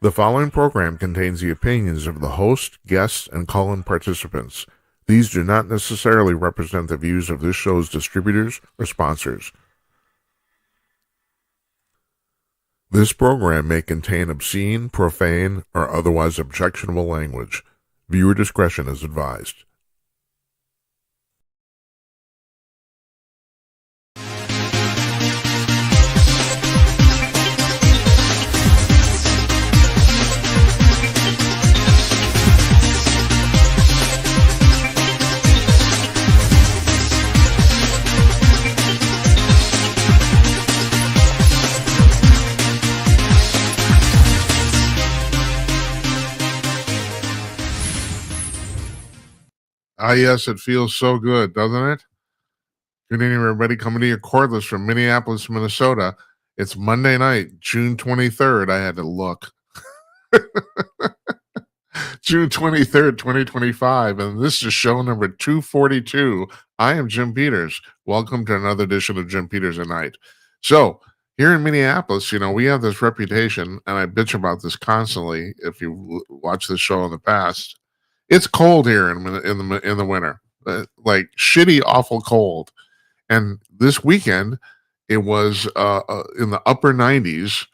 The following program contains the opinions of the host, guests, and call-in participants. These do not necessarily represent the views of this show's distributors or sponsors. This program may contain obscene, profane, or otherwise objectionable language. Viewer discretion is advised. Ah, yes, it feels so good, doesn't it? Good evening, everybody. Coming to you cordless from Minneapolis, Minnesota. It's Monday night, June 23rd. I had to look. June 23rd, 2025, and this is show number 242. I am Jim Peters. Welcome to another edition of Jim Peters at Night. So, here in Minneapolis, we have this reputation, and I bitch about this constantly if you watch this show in the past. It's cold here in the winter, like shitty, awful cold. And this weekend, it was in the upper 90s,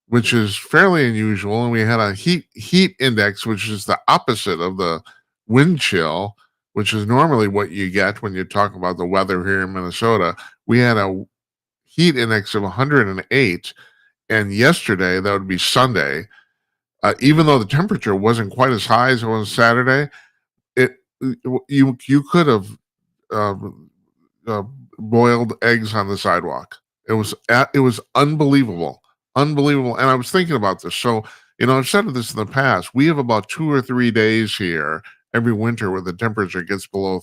which is fairly unusual. And we had a heat index, which is the opposite of the wind chill, which is normally what you get when you talk about the weather here in Minnesota. We had a heat index of 108, and yesterday, that would be Sunday, even though the temperature wasn't quite as high as it was Saturday, you could have boiled eggs on the sidewalk. It was unbelievable, unbelievable. And I was thinking about this. So I've said this in the past. We have about 2 or 3 days here every winter where the temperature gets below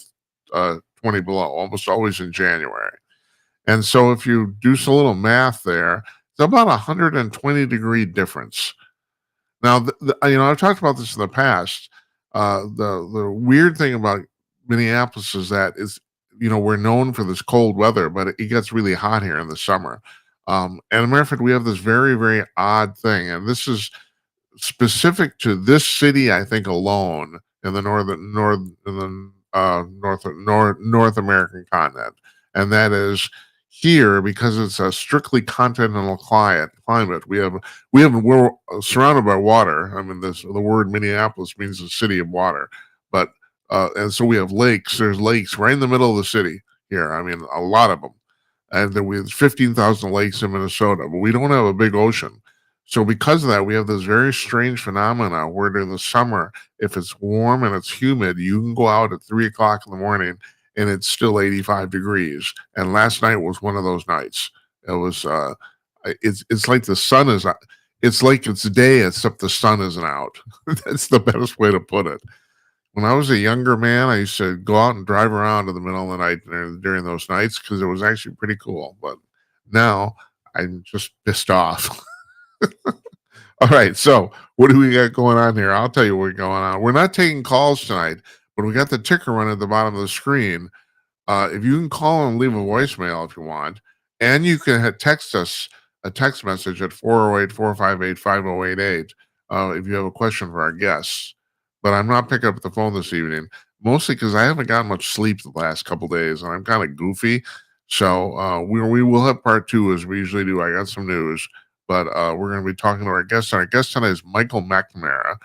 20 below, almost always in January. And so if you do some little math there, it's about 120-degree difference. Now, I've talked about this in the past. The weird thing about Minneapolis is that we're known for this cold weather, but it gets really hot here in the summer. And as a matter of fact, we have this very, very odd thing, and this is specific to this city, I think, alone in the North American continent, and that is here, because it's a strictly continental climate. We're surrounded by water. I mean, the word Minneapolis means the city of water, but and so we have lakes. There's lakes right in the middle of the city here. I mean, a lot of them, and then we have 15,000 lakes in Minnesota, but we don't have a big ocean. So because of that, we have this very strange phenomena where during the summer, if it's warm and it's humid, you can go out at 3 o'clock in the morning and it's still 85 degrees. And last night was one of those nights. It was, it's like the sun is, it's like it's day, except the sun isn't out. That's the best way to put it. When I was a younger man, I used to go out and drive around in the middle of the night during those nights because it was actually pretty cool. But now I'm just pissed off. All right, so what do we got going on here? I'll tell you what's going on. We're not taking calls tonight, but we got the ticker running at the bottom of the screen. If you can call and leave a voicemail if you want, and you can text us a text message at 408-458-5088 if you have a question for our guests. But I'm not picking up the phone this evening, mostly because I haven't gotten much sleep the last couple days, and I'm kind of goofy. So we will have part two as we usually do. I got some news. But we're going to be talking to our guest. Our guest tonight is MICHAEL McNAMARA.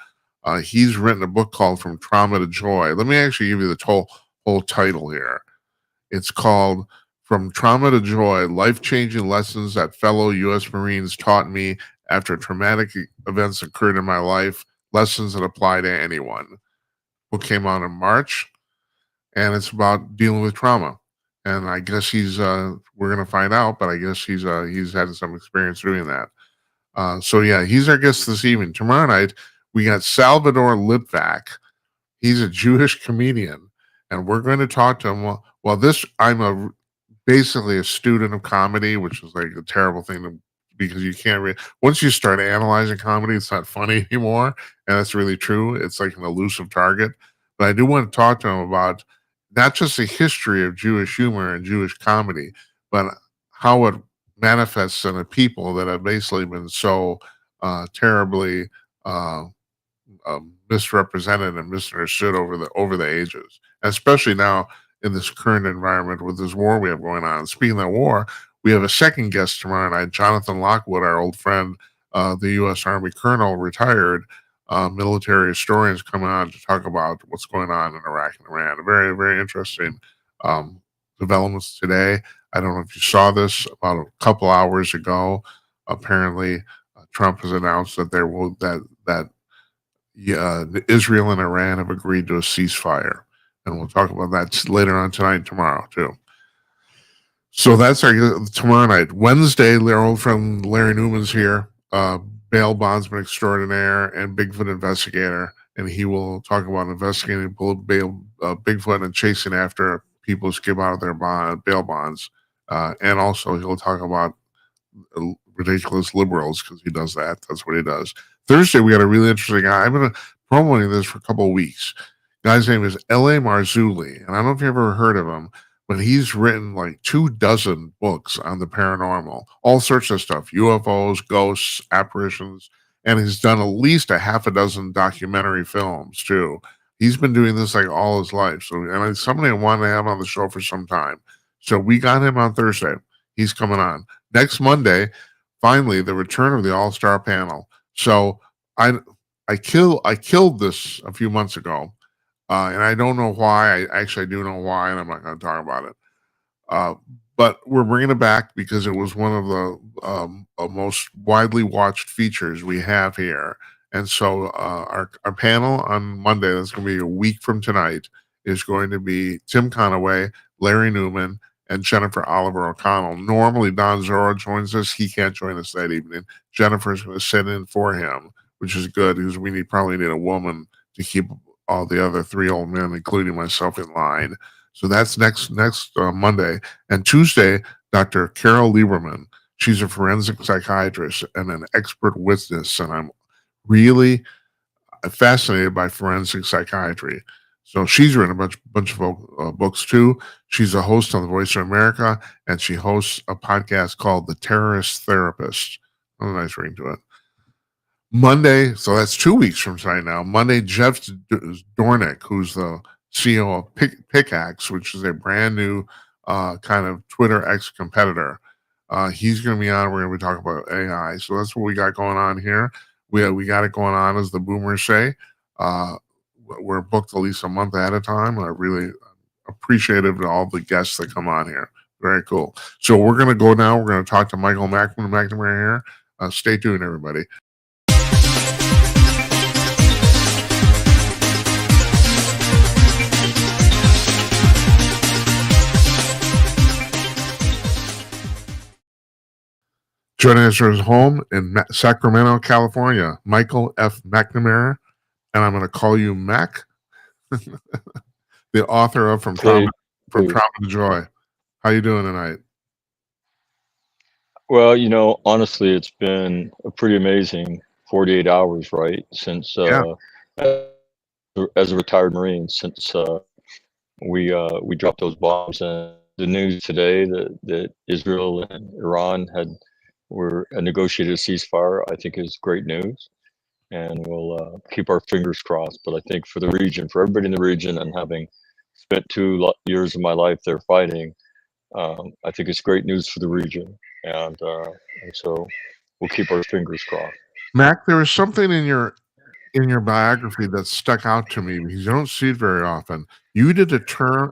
He's written a book called From Trauma to Joy. Let me actually give you the whole title here. It's called From Trauma to Joy, Life-Changing Lessons That Fellow U.S. Marines Taught Me After Traumatic Events Occurred in My Life, Lessons That Apply to Anyone. Book came out in March, and it's about dealing with trauma. And I guess we're going to find out, but I guess he's had some experience doing that. So yeah, he's our guest this evening. Tomorrow night, we got Salvador Litvak. He's a Jewish comedian, and we're going to talk to him. I'm basically a student of comedy, which is like a terrible thing because you can't once you start analyzing comedy, it's not funny anymore. And that's really true. It's like an elusive target. But I do want to talk to him about not just the history of Jewish humor and Jewish comedy, but how it manifests in a people that have basically been so terribly uh, misrepresented and misunderstood over the ages, especially now in this current environment with this war we have going on. Speaking of that war, we have a second guest tomorrow night, Jonathan Lockwood, our old friend, the U.S. Army Colonel, retired military historians, coming on to talk about what's going on in Iraq and Iran. Very, very interesting um, developments today. I don't know if you saw this about a couple hours ago. Apparently, Trump has announced that Israel and Iran have agreed to a ceasefire, and we'll talk about that later on tonight and tomorrow too. So that's our tomorrow night. Wednesday, our old friend Larry Newman's here, bail bondsman extraordinaire and Bigfoot investigator, and he will talk about investigating Bigfoot and chasing after people who skip out of their bail bonds, and also he'll talk about ridiculous liberals, because he does that. That's what he does. Thursday, we got a really interesting guy. I've been promoting this for a couple of weeks. Guy's name is L.A. Marzulli, and I don't know if you ever heard of him, but he's written like 24 books on the paranormal, all sorts of stuff, UFOs, ghosts, apparitions, and he's done at least a half a dozen documentary films too. He's been doing this like all his life. So, and it's somebody I wanted to have on the show for some time. So we got him on Thursday. He's coming on. Next Monday, finally, the return of the all-star panel. So I killed this a few months ago, and I don't know why. I do know why, and I'm not going to talk about it. But we're bringing it back because it was one of the most widely watched features we have here. And so our panel on Monday, that's going to be a week from tonight, is going to be Tim Conaway, Larry Newman, and Jennifer Oliver O'Connell. Normally, Don Zorro joins us. He can't join us that evening. Jennifer's going to sit in for him, which is good, because we probably need a woman to keep all the other three old men, including myself, in line. So that's next Monday. And Tuesday, Dr. Carol Lieberman. She's a forensic psychiatrist and an expert witness, and I'm really fascinated by forensic psychiatry. So she's written a bunch of books too. She's a host on the Voice of America, and she hosts a podcast called The Terrorist Therapist. Oh, nice ring to it. Monday, so that's 2 weeks from tonight now. Monday, Jeff Dornick, who's the CEO of Pickaxe, which is a brand new kind of Twitter X competitor. He's going to be on. We're going to be talking about AI. So that's what we got going on here. We got it going on, as the boomers say. We're booked at least a month ahead of time. I really appreciative to all the guests that come on here. Very cool. So we're going to go now. We're going to talk to Michael McNamara here. Stay tuned, everybody. Joining us from his home in Sacramento, California, Michael F. McNamara, and I'm going to call you Mac, the author of From Trauma to Joy. How you doing tonight? Well, honestly, it's been a pretty amazing 48 hours, right? Since as a retired Marine, since we dropped those bombs, and the news today that Israel and Iran were negotiated a ceasefire, I think is great news, and we'll keep our fingers crossed. But I think for the region, for everybody in the region, and having spent 2 years of my life there fighting, I think it's great news for the region, and so we'll keep our fingers crossed. Mac, there was something in your biography that stuck out to me, because you don't see it very often. You did a tour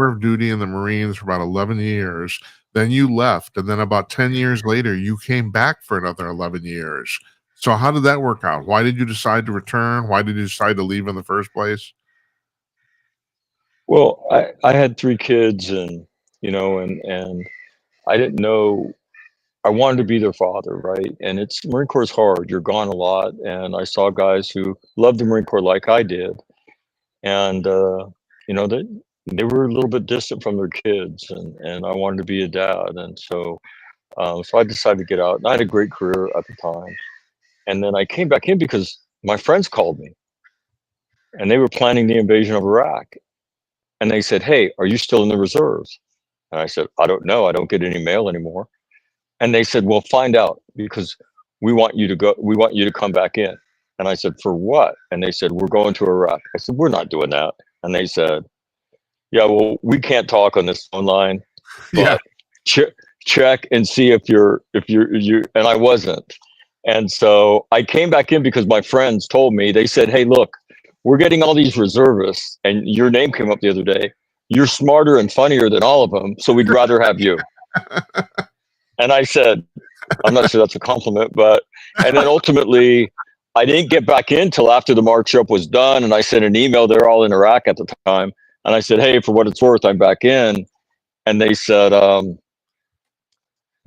of duty in the Marines for about 11 years. Then you left, and then about 10 years later, you came back for another 11 years. So how did that work out? Why did you decide to return? Why did you decide to leave in the first place? Well, I had 3 kids, and and I didn't know. I wanted to be their father, right? And Marine Corps is hard. You're gone a lot, and I saw guys who loved the Marine Corps like I did, and they were a little bit distant from their kids, and I wanted to be a dad, and so I decided to get out. And I had a great career at the time, and then I came back in because my friends called me, and they were planning the invasion of Iraq, and they said, "Hey, are you still in the reserves?" And I said, "I don't know. I don't get any mail anymore." And they said, "Well, find out, because we want you to go. We want you to come back in." And I said, for what? And they said, we're going to Iraq. I said, we're not doing that. And they said, yeah, well, we can't talk on this phone line, Yeah. but check and see if you're, and I wasn't. And so I came back in because my friends told me, they said, hey, look, we're getting all these reservists, and your name came up the other day. You're smarter and funnier than all of them, so we'd rather have you. And I said, I'm not sure that's a compliment, but, and then ultimately, I didn't get back in till after the march up was done. And I sent an email. They're all in Iraq at the time. And I said, hey, for what it's worth, I'm back in. And they said,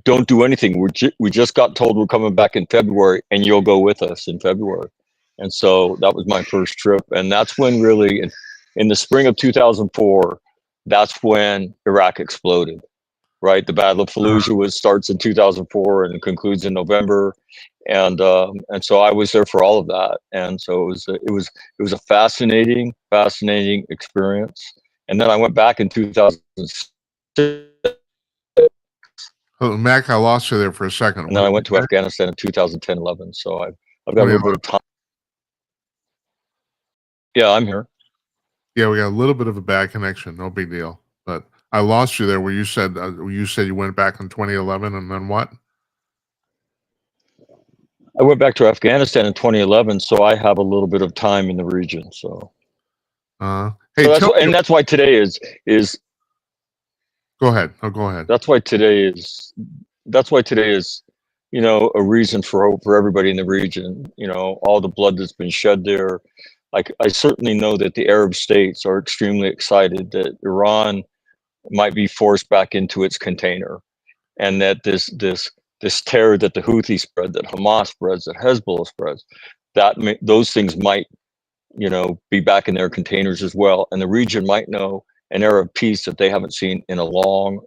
don't do anything. We just got told we're coming back in February, and you'll go with us in February. And so that was my first trip. And that's when really, in the spring of 2004, that's when Iraq exploded. Right, the Battle of Fallujah starts in 2004 and concludes in November, and so I was there for all of that, and so it was a fascinating experience. And then I went back in 2006. Oh, Mac, I lost you there for a second. And then I went to Afghanistan in 2010-11. So I've got a little bit of time. Yeah, I'm here. Yeah, we got a little bit of a bad connection. No big deal, but I lost you there where you said you went back in 2011, and then what? I went back to Afghanistan in 2011, so I have a little bit of time in the region. So, hey, so that's why today is. Go ahead. Oh, go ahead. That's why today is, you know, a reason for hope for everybody in the region. You know, all the blood that's been shed there. Like, I certainly know that the Arab states are extremely excited that Iran might be forced back into its container, and that this terror that the Houthis spread, that Hamas spreads, that Hezbollah spreads, that those things might, you know, be back in their containers as well, and the region might know an era of peace that they haven't seen in a long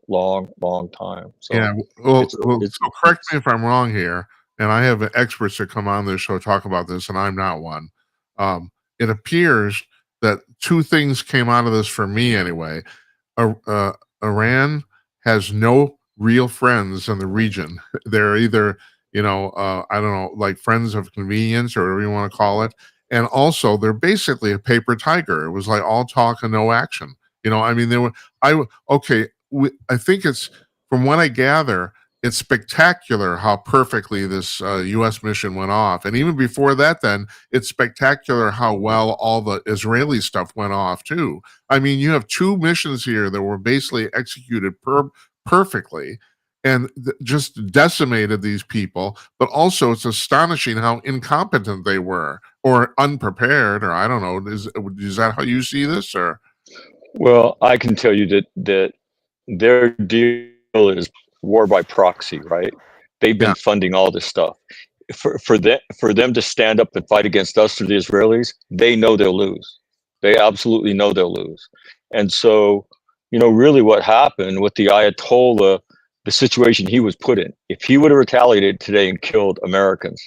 time. So yeah, well, so correct me if I'm wrong here, and I have experts that come on this show talk about this, and I'm not one. It appears that two things came out of this for me anyway. Iran has no real friends in the region. They're either, you know, I don't know, like friends of convenience or whatever you want to call it. And also, they're basically a paper tiger. It was like all talk and no action. You know, I mean, I think it's, from what I gather, it's spectacular how perfectly this U.S. mission went off. And even before that, then, it's spectacular how well all the Israeli stuff went off, too. I mean, you have two missions here that were basically executed perfectly and just decimated these people. But also, it's astonishing how incompetent they were, or unprepared, or I don't know. Is that how you see this? Or, well, I can tell you that their deal is war by proxy, right? They've been funding all this stuff. For them to stand up and fight against us or the Israelis, they know they'll lose. They absolutely know they'll lose. And so, you know, really what happened with the Ayatollah, the situation he was put in, if he would have retaliated today and killed Americans,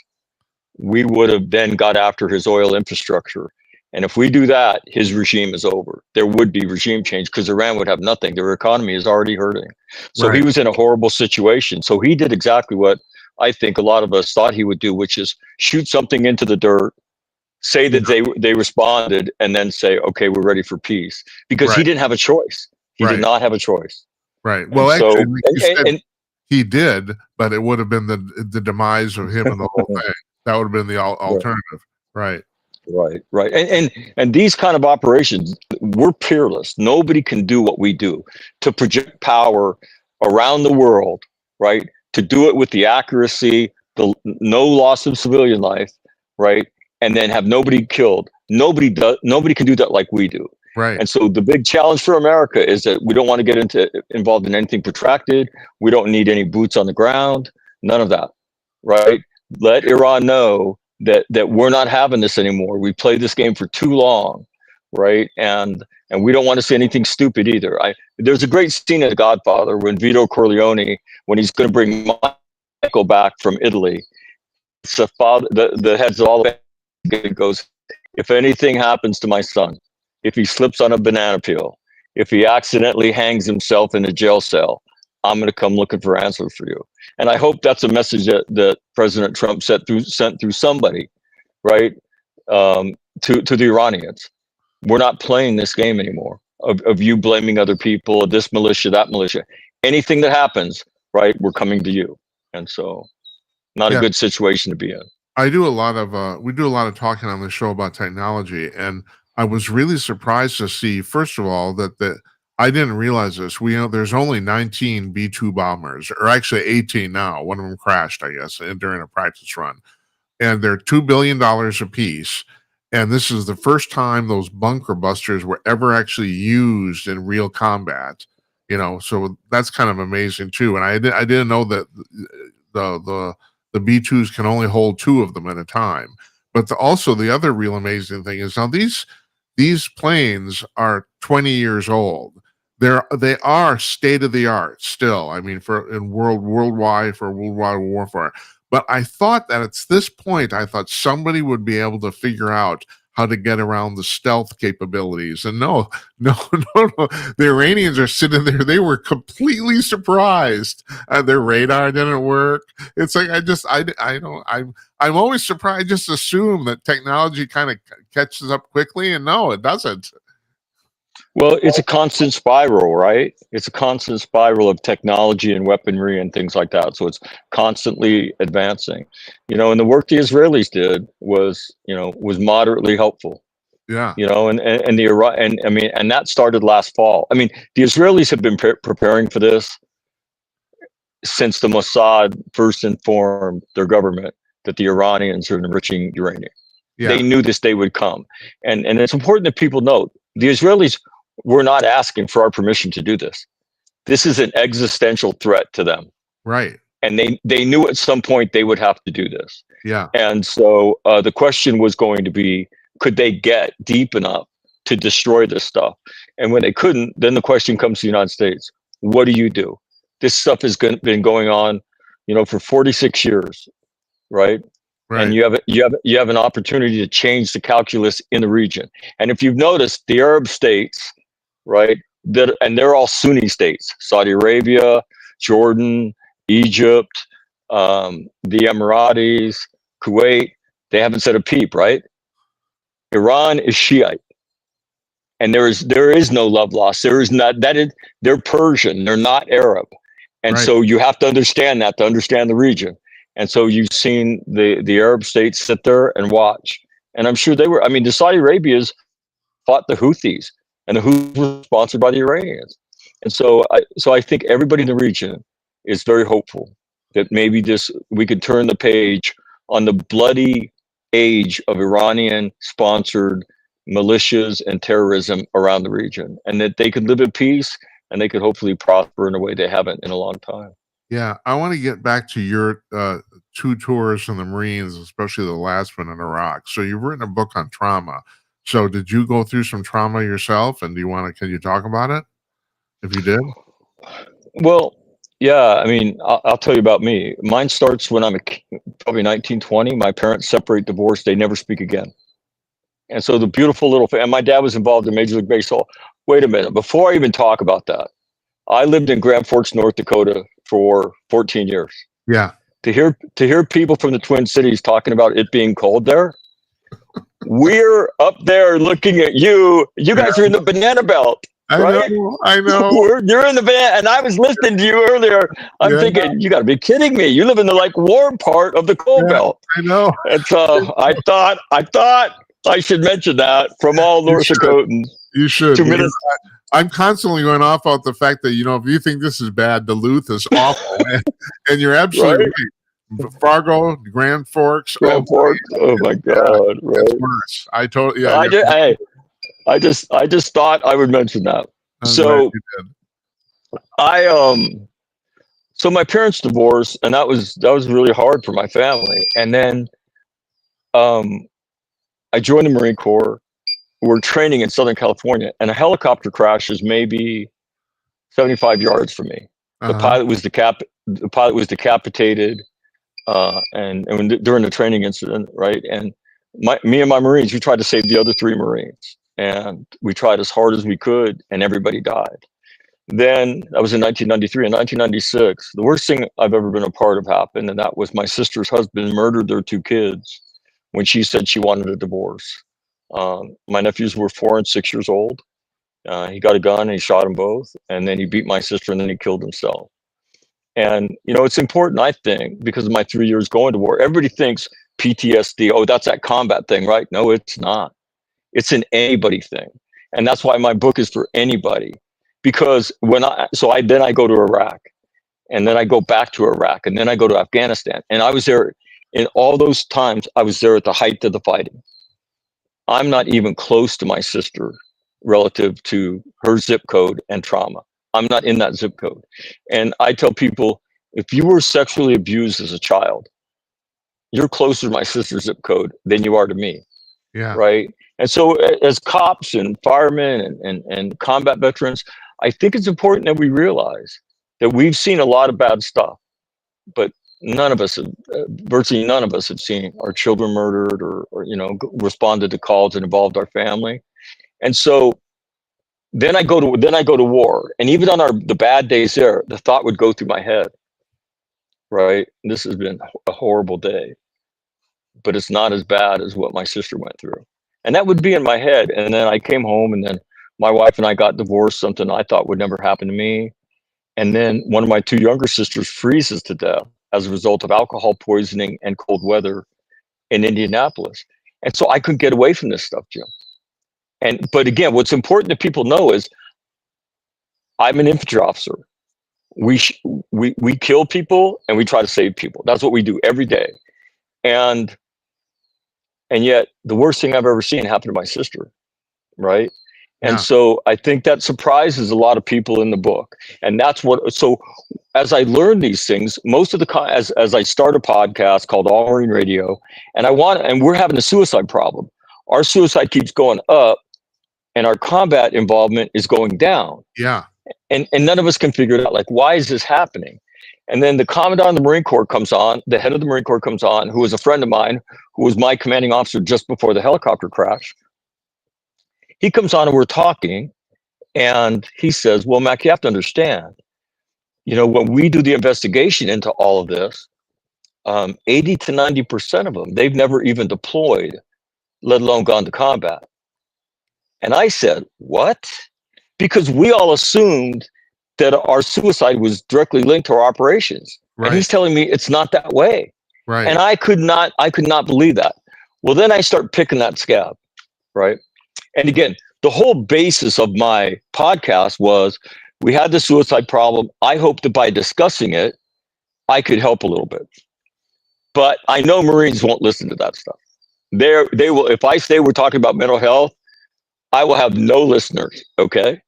we would have then got after his oil infrastructure. And if we do that, his regime is over. There would be regime change because Iran would have nothing. Their economy is already hurting. So he was in a horrible situation. So he did exactly what I think a lot of us thought he would do, which is shoot something into the dirt, say that they responded, and then say, okay, we're ready for peace. Because he didn't have a choice. He did not have a choice. Right. Well, actually, he did, but it would have been the demise of him and the whole thing. That would have been the alternative. Right. Right. And these kind of operations, we're peerless. Nobody can do what we do, to project power around the world, right? To do it with the accuracy, the no loss of civilian life, right? And then have nobody killed. Nobody can do that like we do. Right. And so the big challenge for America is that we don't want to get involved in anything protracted. We don't need any boots on the ground. None of that. Right. Let Iran know that we're not having this anymore. We played this game for too long, right? And we don't want to see anything stupid either. There's a great scene in The Godfather when Vito Corleone, when he's going to bring Michael back from Italy, the father, the heads of all the goes, if anything happens to my son, if he slips on a banana peel, if he accidentally hangs himself in a jail cell, I'm going to come looking for answers for you. And I hope that's a message that President Trump sent through somebody, right? to the Iranians. We're not playing this game anymore of you blaming other people, this militia, that militia. Anything that happens, right, we're coming to you. And so not a Yeah. good situation to be in. I do a lot of we do a lot of talking on the show about technology, and I was really surprised to see, first of all, that I didn't realize this. There's only 19 B-2 bombers, or actually 18 now. One of them crashed, I guess, during a practice run, and they're $2 billion a piece. And this is the first time those bunker busters were ever actually used in real combat. So that's kind of amazing too. And I didn't know that the B-2s can only hold 2 of them at a time. But also the other real amazing thing is now these planes are 20 years old. They are state of the art still. I mean, for worldwide warfare. But I thought that at this point, I thought somebody would be able to figure out how to get around the stealth capabilities. And no. The Iranians are sitting there. They were completely surprised. Their radar didn't work. It's like I'm always surprised. I just assume that technology kind of catches up quickly, and no, it doesn't. Well, it's a constant spiral, right? It's a constant spiral of technology and weaponry and things like that. So it's constantly advancing, and the work the Israelis did was moderately helpful. Yeah. And that started last fall. I mean, the Israelis have been preparing for this since the Mossad first informed their government that the Iranians are enriching uranium. Yeah. They knew this day would come. And it's important that people note the Israelis were not asking for our permission to do this. This is an existential threat to them. Right. And they knew at some point they would have to do this. Yeah. And so the question was going to be, could they get deep enough to destroy this stuff? And when they couldn't, then the question comes to the United States. What do you do? This stuff has been going on, for 46 years, right? Right. And you have an opportunity to change the calculus in the region. And if you've noticed, the Arab states, right, and they're all Sunni states: Saudi Arabia, Jordan, Egypt, the Emiratis, Kuwait. They haven't said a peep, right? Iran is Shiite, and there is no love lost. There is not they're Persian. They're not Arab, and right. So you have to understand that to understand the region. And so you've seen the Arab states sit there and watch. And I'm sure they were, the Saudi Arabians fought the Houthis, and the Houthis were sponsored by the Iranians. And so I think everybody in the region is very hopeful that maybe we could turn the page on the bloody age of Iranian-sponsored militias and terrorism around the region, and that they could live in peace and they could hopefully prosper in a way they haven't in a long time. Yeah, I want to get back to your 2 tours in the Marines, especially the last one in Iraq. So you've written a book on trauma. So did you go through some trauma yourself? And can you talk about it? If you did? Well, yeah, I'll tell you about me. Mine starts when I'm probably 19, 20. My parents separate, divorce. They never speak again. And so the beautiful little family, and my dad was involved in Major League Baseball. Wait a minute. Before I even talk about that, I lived in Grand Forks, North Dakota for 14 years. Yeah. To hear people from the Twin Cities talking about it being cold there, we're up there looking at you. You guys are in the banana belt. Right? I know. You're in the banana, and I was listening to you earlier. I'm thinking, you got to be kidding me. You live in the warm part of the cold belt. I know. And so I thought I should mention that from all North Dakotans. You should. 2 minutes. I'm constantly going off about the fact that, if you think this is bad, Duluth is awful. and you're absolutely right. Fargo, Grand Forks. Oh my God. Right. It's worse. I totally, I just thought I would mention that. So so my parents divorced, and that was really hard for my family. And then I joined the Marine Corps. We're training in Southern California, and a helicopter crashes maybe 75 yards from me. The pilot was decapitated, and during the training incident, right? And me and my Marines, we tried to save the other 3 Marines, and we tried as hard as we could, and everybody died. Then that was in 1993. In 1996, the worst thing I've ever been a part of happened, and that was my sister's husband murdered their 2 kids when she said she wanted a divorce. My nephews were 4 and 6 years old. He got a gun and he shot them both, and then he beat my sister, and then he killed himself. And it's important, I think, because of my 3 years going to war. Everybody thinks PTSD, oh, that's that combat thing, right? No, it's not. It's an anybody thing. And that's why my book is for anybody. Because then I go to Iraq, and then I go back to Iraq, and then I go to Afghanistan. And I was there in all those times. I was there at the height of the fighting. I'm not even close to my sister relative to her zip code and trauma. I'm not in that zip code. And I tell people, if you were sexually abused as a child, you're closer to my sister's zip code than you are to me. Yeah. Right. And so as cops and firemen and combat veterans, I think it's important that we realize that we've seen a lot of bad stuff, but virtually none of us have seen our children murdered or responded to calls that involved our family. And so then I go to war, and even on the bad days there, the thought would go through my head, right? This has been a horrible day, but it's not as bad as what my sister went through. And that would be in my head. And then I came home, and then my wife and I got divorced, something I thought would never happen to me. And then one of my 2 younger sisters freezes to death as a result of alcohol poisoning and cold weather in Indianapolis. And so I couldn't get away from this stuff, Jim. But again, what's important that people know is I'm an infantry officer. We kill people and we try to save people. That's what we do every day. And yet the worst thing I've ever seen happened to my sister, right? Yeah. And so I think that surprises a lot of people in the book. And that's so as I learn these things, most of as I start a podcast called All Marine Radio, and we're having a suicide problem. Our suicide keeps going up, and our combat involvement is going down. Yeah. And none of us can figure it out. Like, why is this happening? And then the commandant of the Marine Corps comes on, the head of the Marine Corps comes on, who was a friend of mine, who was my commanding officer just before the helicopter crash. He comes on and we're talking, and he says, well, Mac, you have to understand, when we do the investigation into all of this, 80 to 90% of them, they've never even deployed, let alone gone to combat. And I said, what? Because we all assumed that our suicide was directly linked to our operations. Right. And he's telling me it's not that way. Right. And I could not believe that. Well, then I start picking that scab, right? And again, the whole basis of my podcast was we had the suicide problem. I hope that by discussing it, I could help a little bit. But I know Marines won't listen to that stuff. They will. If I say we're talking about mental health, I will have no listeners, okay?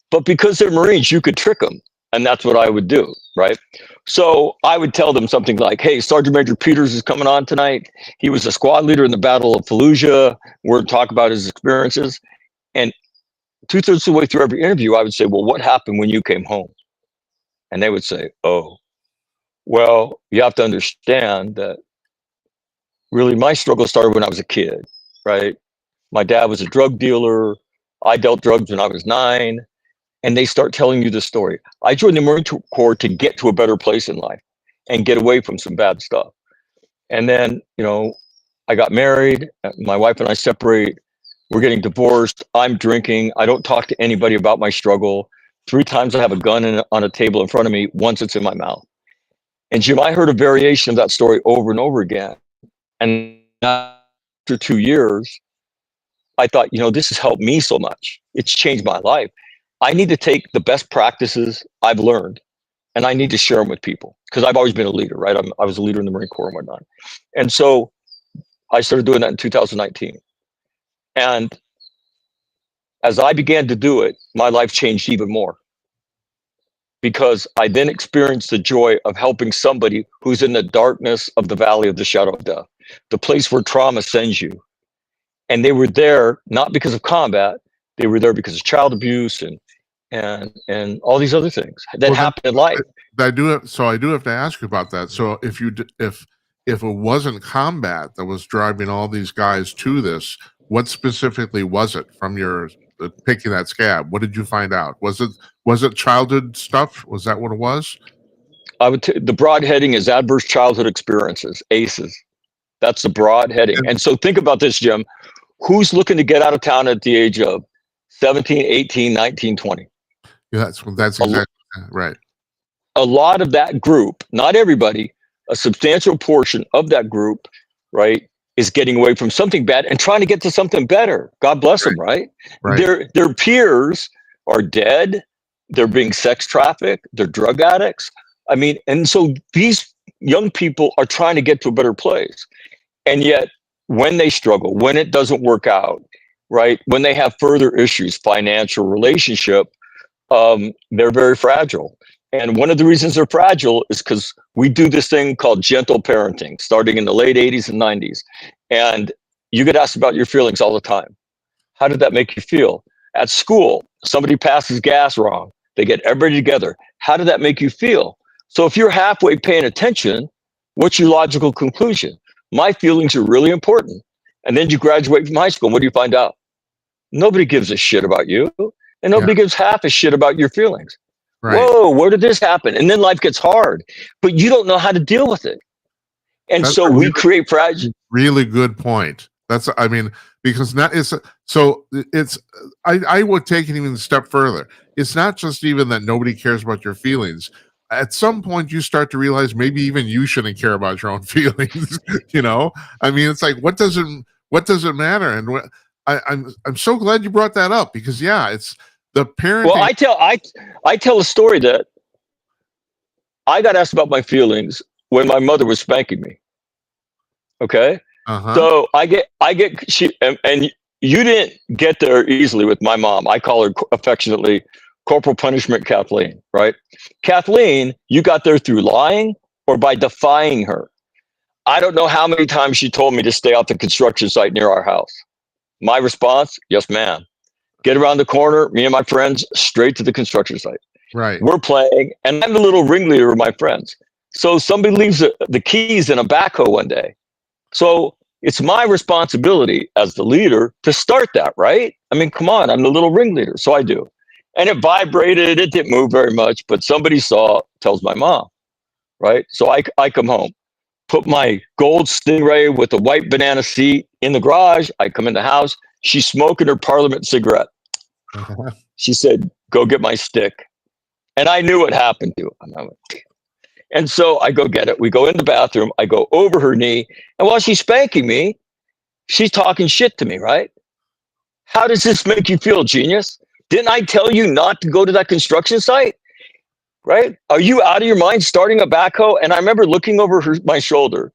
But because they're Marines, you could trick them. And that's what I would do, right? So I would tell them something like, hey, Sergeant Major Peters is coming on tonight. He was a squad leader in the Battle of Fallujah. We're going to talk about his experiences. And 2/3 of the way through every interview, I would say, well, what happened when you came home? And they would say, oh, well, you have to understand that really my struggle started when I was a kid, right? My dad was a drug dealer. I dealt drugs when I was 9. And they start telling you the story. I joined the Marine Corps to get to a better place in life and get away from some bad stuff. And then, I got married. My wife and I separate. We're getting divorced. I'm drinking. I don't talk to anybody about my struggle. 3 times I have a gun on a table in front of me. Once it's in my mouth. And Jim, I heard a variation of that story over and over again. And after 2 years, I thought, this has helped me so much. It's changed my life. I need to take the best practices I've learned, and I need to share them with people because I've always been a leader, right? I was a leader in the Marine Corps and whatnot. And so I started doing that in 2019. And as I began to do it, my life changed even more because I then experienced the joy of helping somebody who's in the darkness of the valley of the shadow of death, the place where trauma sends you. And they were there not because of combat, they were there because of child abuse and all these other things that happen in life. I do have to ask you about that. So if it wasn't combat that was driving all these guys to this, what specifically was it from your picking that scab? What did you find out? Was it childhood stuff? Was that what it was? The broad heading is adverse childhood experiences, ACEs. That's the broad heading. And so think about this, Jim. Who's looking to get out of town at the age of 17, 18, 19, 20? Yeah, that's exactly right. A lot of that group, not everybody, a substantial portion of that group, right, is getting away from something bad and trying to get to something better. God bless them, right? Their peers are dead. They're being sex trafficked. They're drug addicts. I mean, and so these young people are trying to get to a better place. And yet, when they struggle, when it doesn't work out, right, when they have further issues, financial, relationship, they're very fragile. And one of the reasons they're fragile is because we do this thing called gentle parenting, starting in the late 80s and 90s. And you get asked about your feelings all the time. How did that make you feel? At school, somebody passes gas wrong. They get everybody together. How did that make you feel? So if you're halfway paying attention, what's your logical conclusion? My feelings are really important. And then you graduate from high school. And what do you find out? Nobody gives a shit about you. And nobody gives half a shit about your feelings. Right. Whoa, where did this happen? And then life gets hard, but you don't know how to deal with it. And that's so we create fragile. Really good point. That's, I mean, because not it's so it's I would take it even a step further. It's not just even that nobody cares about your feelings. At some point you start to realize maybe even you shouldn't care about your own feelings. You know, I mean, it's like what does it matter? And I'm so glad you brought that up because it's the parenting. Well, I tell a story that I got asked about my feelings when my mother was spanking me. Okay. So I get she and you didn't get there easily with my mom. I call her affectionately Corporal Punishment Kathleen, right? Kathleen, you got there through lying or by defying her. I don't know how many times she told me to stay off the construction site near our house. My response, yes, ma'am. Get around the corner, me and my friends, straight to the construction site. Right. We're playing, and I'm the little ringleader of my friends. So somebody leaves the keys in a backhoe one day. So it's my responsibility as the leader to start that, right? I mean, come on, I'm the little ringleader, so I do. And it vibrated, it didn't move very much, but somebody saw, tells my mom, right? So I come home, put my gold Stingray with the white banana seat in the garage. I come in the house. She's smoking her Parliament cigarette. She said, go get my stick. And I knew what happened to her. And so I go get it. We go in the bathroom. I go over her knee. And while she's spanking me, she's talking shit to me, right? How does this make you feel, genius? Didn't I tell you not to go to that construction site? Right? Are you out of your mind starting a backhoe? And I remember looking over my shoulder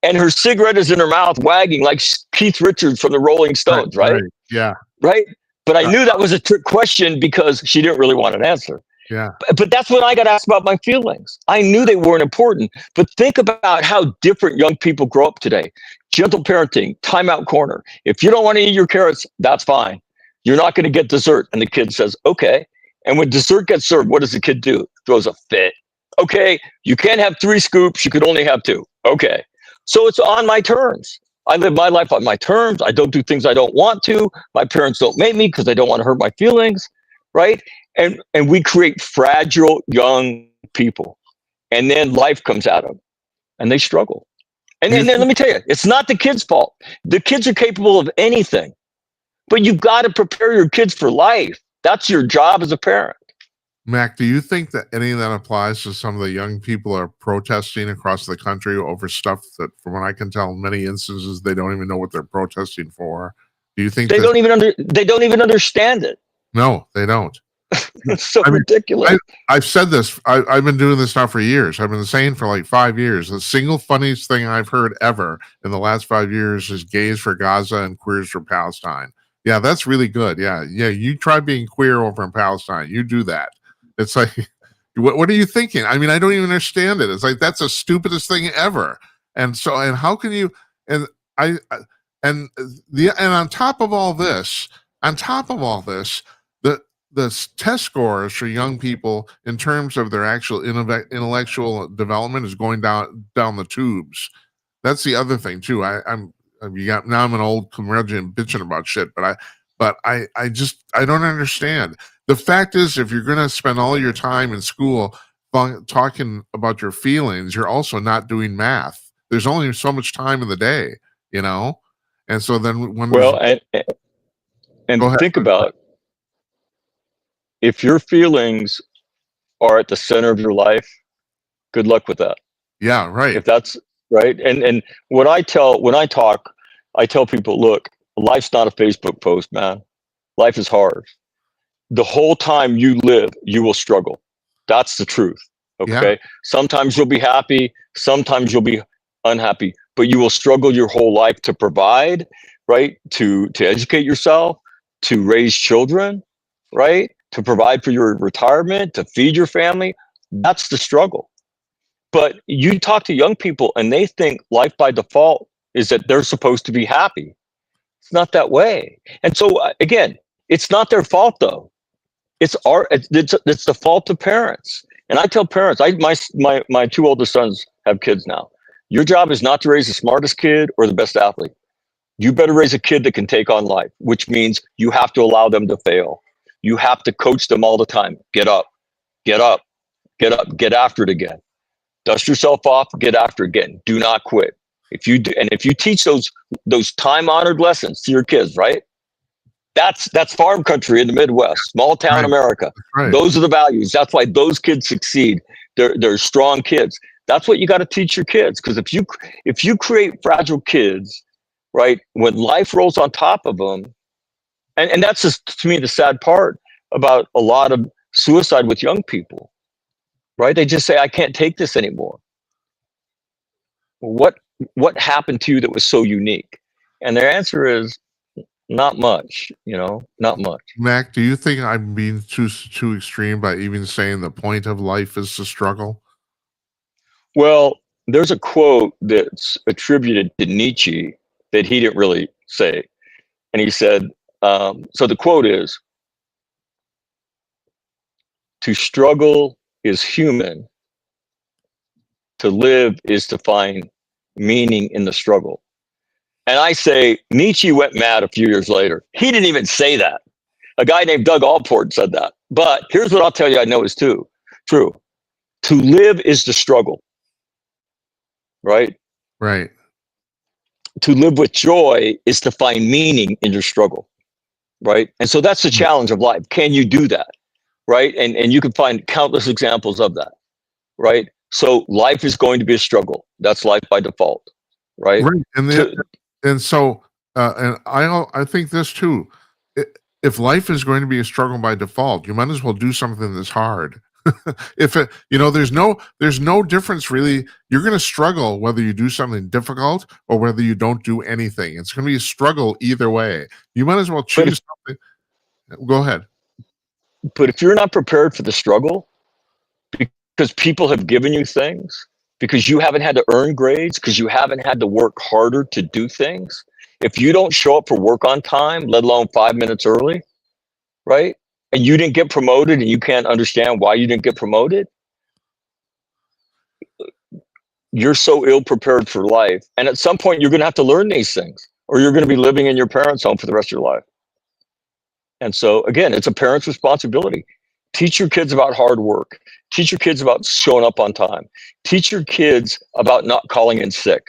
and her cigarette is in her mouth wagging like Keith Richards from the Rolling Stones, right? Yeah. Right? But I knew that was a trick question because she didn't really want an answer. Yeah. But that's when I got asked about my feelings. I knew they weren't important. But think about how different young people grow up today. Gentle parenting, timeout corner. If you don't want to eat your carrots, that's fine. You're not going to get dessert. And the kid says, okay. And when dessert gets served, what does the kid do? Throws a fit. Okay, you can't have 3 scoops. You could only have 2. Okay. So it's on my terms. I live my life on my terms. I don't do things I don't want to. My parents don't make me because they don't want to hurt my feelings, right? And we create fragile young people. And then life comes at them and they struggle. And then let me tell you, it's not the kids' fault. The kids are capable of anything. But you've got to prepare your kids for life. That's your job as a parent. Mac, do you think that any of that applies to some of the young people are protesting across the country over stuff that, from what I can tell, in many instances, they don't even know what they're protesting for? Do you think they don't even understand it? No, they don't. It's so ridiculous. I've said this. I've been doing this now for years. I've been saying for like 5 years. The single funniest thing I've heard ever in the last 5 years is gays for Gaza and queers for Palestine. Yeah, that's really good. Yeah. You try being queer over in Palestine. You do that. It's like, what are you thinking? I mean, I don't even understand it. It's like, that's the stupidest thing ever. And so, and how can you, and on top of all this, the test scores for young people in terms of their actual intellectual development is going down the tubes. That's the other thing too. I'm an old curmudgeon bitching about shit, but I don't understand. The fact is, if you're going to spend all your time in school talking about your feelings, you're also not doing math. there's only so much time in the day, and so then when Well, and go ahead. think about, if your feelings are at the center of your life, good luck with that. Yeah, right. If that's right. And when I talk, I tell people, look, life's not a Facebook post, man. Life is hard. The whole time you live, you will struggle. That's the truth. Yeah, Okay. Sometimes you'll be happy, sometimes you'll be unhappy, but you will struggle your whole life to provide, right? To educate yourself, to raise children, right? To provide for your retirement, to feed your family. That's the struggle. But you talk to young people and they think life by default is that they're supposed to be happy. It's not that way. And so again, it's not their fault though. It's the fault of parents. And I tell parents, my two oldest sons have kids now. Your job is not to raise the smartest kid or the best athlete. You better raise a kid that can take on life, which means you have to allow them to fail. You have to coach them all the time. Get up, get up, get up, get after it again. Dust yourself off, get after it again. Do not quit. If you do, and if you teach those time-honored lessons to your kids, right? That's farm country in the Midwest, small town right, America. right. Those are the values. That's why those kids succeed. They're strong kids. That's what you got to teach your kids. Because if you create fragile kids, right, when life rolls on top of them, and that's just to me the sad part about a lot of suicide with young people, right? They just say, I can't take this anymore. What happened to you that was so unique? And their answer is not much, not much. Mac, do you think I'm being too extreme by even saying the point of life is to struggle? Well, there's a quote that's attributed to Nietzsche that he didn't really say. And he said, so the quote is, to struggle is human. To live is to find meaning in the struggle. And I say, Nietzsche went mad a few years later. He didn't even say that. A guy named Doug Alport said that. But here's what I'll tell you I know is true. To live is the struggle, right? Right. To live with joy is to find meaning in your struggle, right? And so that's the challenge of life. Can you do that, right? And you can find countless examples of that, right? So life is going to be a struggle. That's life by default, right? Right. And so and I think this too. If life is going to be a struggle by default, you might as well do something that's hard. If it, there's no difference really. You're going to struggle whether you do something difficult or whether you don't do anything. It's going to be a struggle either way. You might as well choose something. Go ahead. But if you're not prepared for the struggle, because people have given you things, because you haven't had to earn grades, because you haven't had to work harder to do things, if you don't show up for work on time, let alone 5 minutes early, right? And you didn't get promoted and you can't understand why you didn't get promoted, you're so ill prepared for life. And at some point, you're going to have to learn these things, or you're going to be living in your parents' home for the rest of your life. And so, again, it's a parent's responsibility. Teach your kids about hard work. Teach your kids about showing up on time. Teach your kids about not calling in sick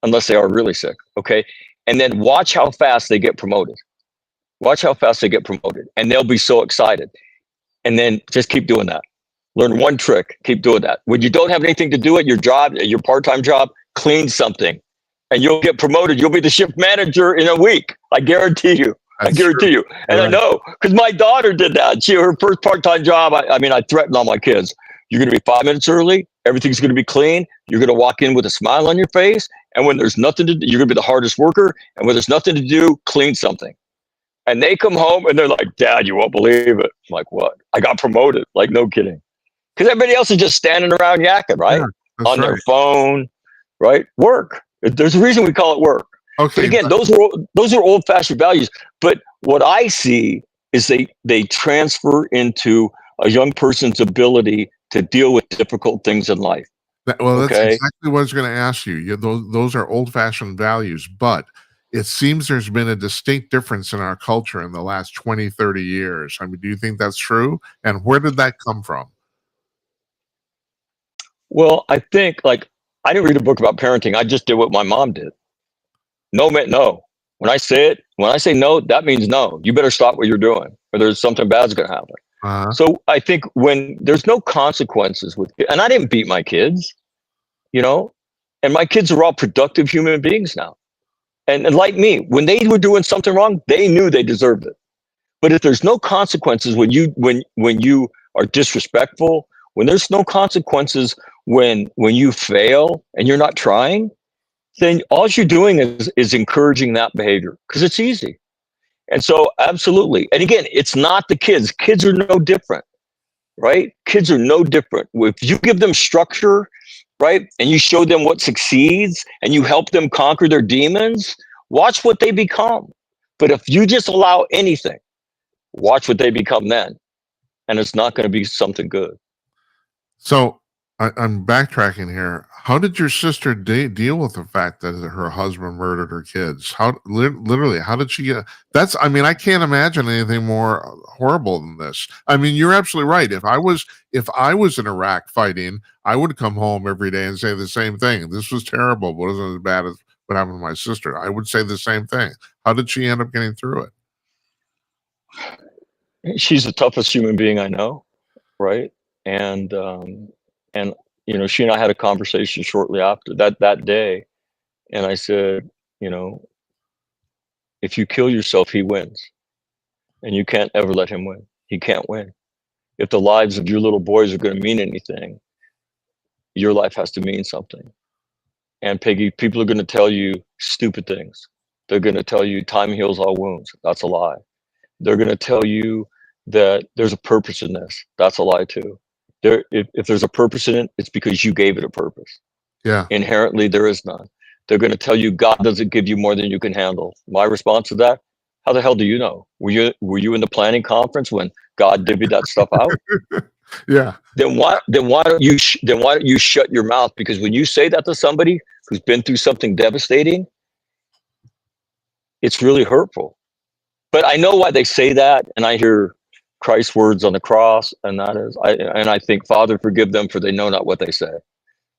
unless they are really sick. Okay. And then watch how fast they get promoted. Watch how fast they get promoted. And they'll be so excited. And then just keep doing that. Learn one trick. Keep doing that. When you don't have anything to do at your job, your part-time job, clean something. And you'll get promoted. You'll be the shift manager in a week. I guarantee you. That's I guarantee true. you. And Right. I know, because my daughter did that. Her first part-time job, I threatened all my kids. You're going to be 5 minutes early. Everything's going to be clean. You're going to walk in with a smile on your face. And when there's nothing to do, you're going to be the hardest worker. And when there's nothing to do, clean something. And they come home and they're like, Dad, you won't believe it. I'm like, what? I got promoted. Like, no kidding. Because everybody else is just standing around yakking, right? Yeah, that's On right. their phone, right? Work. There's a reason we call it work. Okay. But again, those are old-fashioned values. But what I see is they transfer into a young person's ability to deal with difficult things in life. That's Okay. exactly what I was going to ask you. Those are old-fashioned values, but it seems there's been a distinct difference in our culture in the last 20, 30 years. I mean, do you think that's true? And where did that come from? Well, I think like I didn't read a book about parenting. I just did what my mom did. No meant no. When I say no, that means no. You better stop what you're doing, or there's something bad's going to happen. Uh-huh. So I think when there's no consequences with, and I didn't beat my kids, you know, and my kids are all productive human beings now. And like me, when they were doing something wrong, they knew they deserved it. But if there's no consequences when you are disrespectful, when there's no consequences when you fail and you're not trying, then all you're doing is encouraging that behavior because it's easy. And so absolutely. And again, it's not the kids. Kids are no different, right? Kids are no different. If you give them structure, right, and you show them what succeeds and you help them conquer their demons, watch what they become. But if you just allow anything, watch what they become then. And it's not going to be something good. So I'm backtracking here. How did your sister deal with the fact that her husband murdered her kids? How literally? How did she get? That's. I mean, I can't imagine anything more horrible than this. I mean, you're absolutely right. If I was in Iraq fighting, I would come home every day and say the same thing. This was terrible, but it wasn't as bad as what happened to my sister. I would say the same thing. How did she end up getting through it? She's the toughest human being I know, right? And you know, she and I had a conversation shortly after that day, and I said, you know, if you kill yourself, he wins, and you can't ever let him win. He can't win. If the lives of your little boys are going to mean anything, your life has to mean something. And Peggy, people are going to tell you stupid things. They're going to tell you time heals all wounds. That's a lie. They're going to tell you that there's a purpose in this. That's a lie too. If there's a purpose in it, it's because you gave it a purpose. Yeah. Inherently, there is none. They're going to tell you God doesn't give you more than you can handle. My response to that: how the hell do you know? Were you in the planning conference when God divvied that stuff out? Yeah. Then why don't you shut your mouth? Because when you say that to somebody who's been through something devastating, it's really hurtful. But I know why they say that, and I hear Christ's words on the cross, and that is, I think, Father, forgive them, for they know not what they say.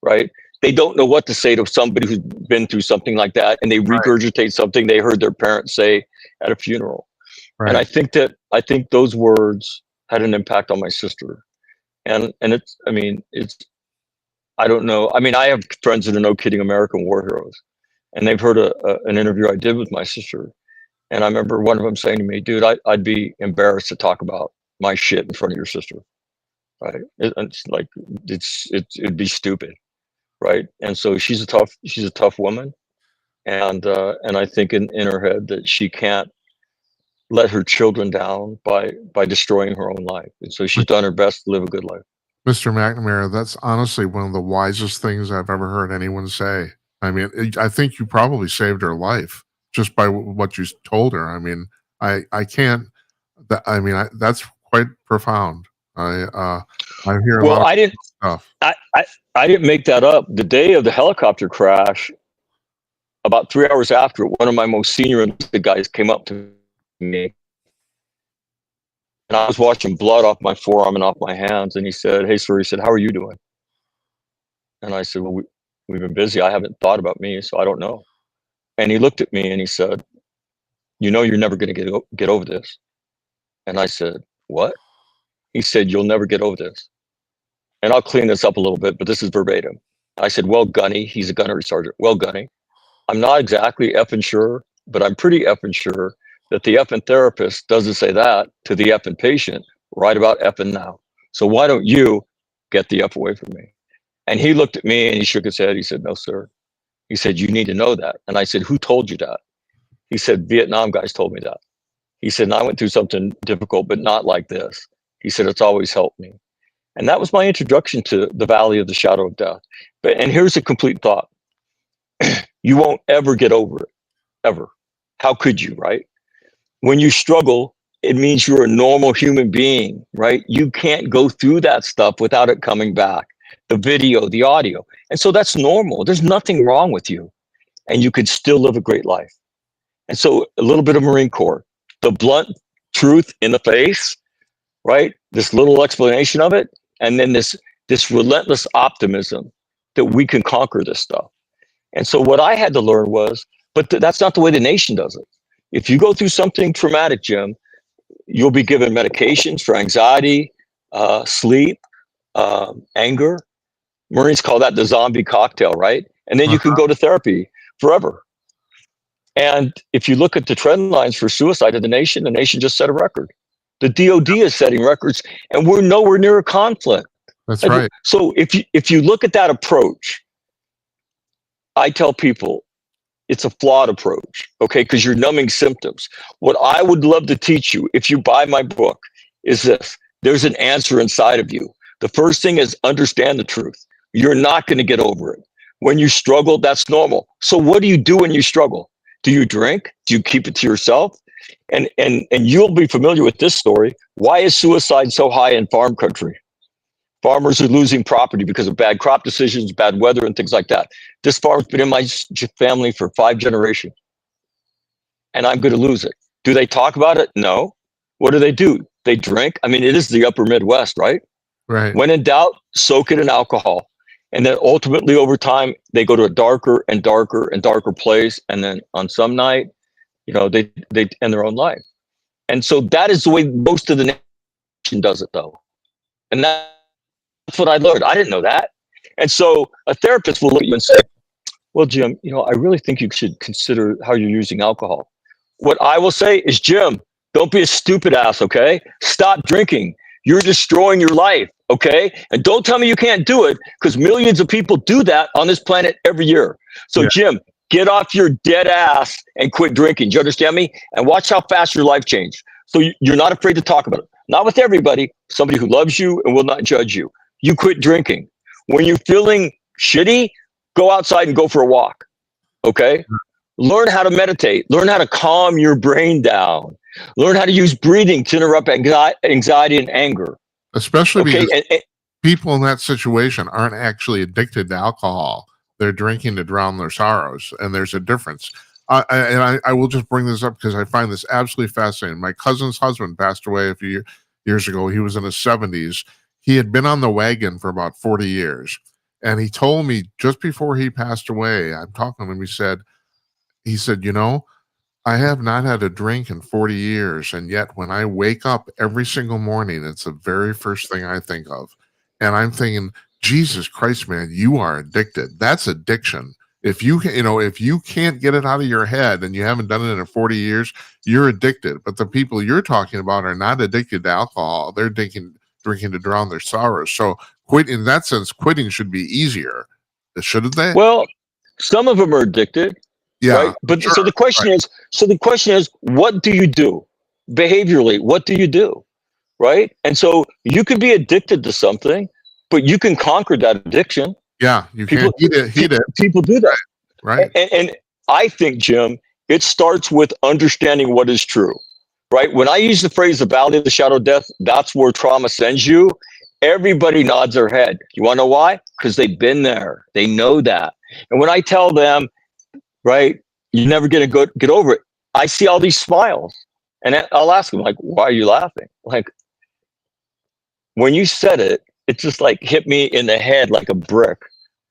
Right? They don't know what to say to somebody who's been through something like that, and they regurgitate something they heard their parents say at a funeral. Right. And I think those words had an impact on my sister. And it's, I mean, it's, I don't know. I mean, I have friends that are no kidding American war heroes, and they've heard an interview I did with my sister. And I remember one of them saying to me, dude, I'd be embarrassed to talk about my shit in front of your sister. Right? It's like, it'd be stupid. Right. And so she's a tough woman. And I think in her head that she can't let her children down by destroying her own life. And so she's done her best to live a good life. Mr. McNamara, that's honestly one of the wisest things I've ever heard anyone say. I mean, I think you probably saved her life just by what you told her. I mean, I can't. I mean, that's quite profound. I hear a lot of stuff. I didn't make that up. The day of the helicopter crash, about 3 hours after, one of my most senior guys came up to me, and I was watching blood off my forearm and off my hands, and he said, "Hey, sir," he said, "how are you doing?" And I said, "Well, we've been busy. I haven't thought about me, so I don't know." And he looked at me and he said, "You know, you're never going to get over this." And I said, "What?" He said, "You'll never get over this." And I'll clean this up a little bit, but this is verbatim. I said, "Well, Gunny," he's a gunnery sergeant. "Well, Gunny, I'm not exactly effing sure, but I'm pretty effing sure that the effing therapist doesn't say that to the effing patient right about effing now. So why don't you get the F away from me?" And he looked at me and he shook his head. He said, "No, sir." He said, "You need to know that." And I said, "Who told you that?" He said, "Vietnam guys told me that." He said, "And I went through something difficult, but not like this." He said, "It's always helped me." And that was my introduction to the valley of the shadow of death. And here's a complete thought. You won't ever get over it, ever. How could you, right? When you struggle, it means you're a normal human being, right? You can't go through that stuff without it coming back. The video, the audio. And so that's normal. There's nothing wrong with you. And you could still live a great life. And so a little bit of Marine Corps, the blunt truth in the face, right? This little explanation of it. And then this relentless optimism that we can conquer this stuff. And so what I had to learn was, but that's not the way the nation does it. If you go through something traumatic, Jim, you'll be given medications for anxiety, sleep, anger. Marines call that the zombie cocktail, right? And then you can go to therapy forever. And if you look at the trend lines for suicide in the nation just set a record. The DOD is setting records, and we're nowhere near a conflict. That's right. So if you look at that approach, I tell people it's a flawed approach, okay? Because you're numbing symptoms. What I would love to teach you, if you buy my book, is this. There's an answer inside of you. The first thing is understand the truth. You're not going to get over it. When you struggle, that's normal. So what do you do when you struggle? Do you drink? Do you keep it to yourself? And you'll be familiar with this story. Why is suicide so high in farm country? Farmers are losing property because of bad crop decisions, bad weather, and things like that. This farm's been in my family for 5 generations, and I'm going to lose it. Do they talk about it? No. What do? They drink. I mean, it is the upper Midwest, right? Right. When in doubt, soak it in alcohol. And then ultimately over time, they go to a darker and darker and darker place. And then on some night, they end their own life. And so that is the way most of the nation does it, though. And that's what I learned. I didn't know that. And so a therapist will look at you and say, well, Jim, I really think you should consider how you're using alcohol. What I will say is, Jim, don't be a stupid ass, okay? Stop drinking. You're destroying your life, okay? And don't tell me you can't do it, because millions of people do that on this planet every year. So, Jim, get off your dead ass and quit drinking. Do you understand me? And watch how fast your life changes. So you're not afraid to talk about it. Not with everybody, somebody who loves you and will not judge you. You quit drinking. When you're feeling shitty, go outside and go for a walk, okay? Learn how to meditate. Learn how to calm your brain down. Learn how to use breathing to interrupt anxiety and anger. Especially because people in that situation aren't actually addicted to alcohol. They're drinking to drown their sorrows, and there's a difference. I will just bring this up because I find this absolutely fascinating. My cousin's husband passed away a few years ago. He was in his 70s. He had been on the wagon for about 40 years. And he told me just before he passed away, I'm talking to him, he said, I have not had a drink in 40 years. And yet when I wake up every single morning, it's the very first thing I think of. And I'm thinking, Jesus Christ, man, you are addicted. That's addiction. If you can't get it out of your head and you haven't done it in 40 years, you're addicted. But the people you're talking about are not addicted to alcohol. They're drinking to drown their sorrows. So in that sense, quitting should be easier, shouldn't they? Well, some of them are addicted. Yeah. Right? But sure. so the question is, what do you do behaviorally? What do you do? Right? And so you can be addicted to something, but you can conquer that addiction. Yeah, you can't heat it. People do that. Right. And I think, Jim, it starts with understanding what is true. Right? When I use the phrase the valley of the shadow of death, that's where trauma sends you. Everybody nods their head. You want to know why? Because they've been there. They know that. And when I tell them, right, you're never going to get over it, I see all these smiles. And I'll ask them, like, why are you laughing? Like, when you said it, it just like hit me in the head like a brick.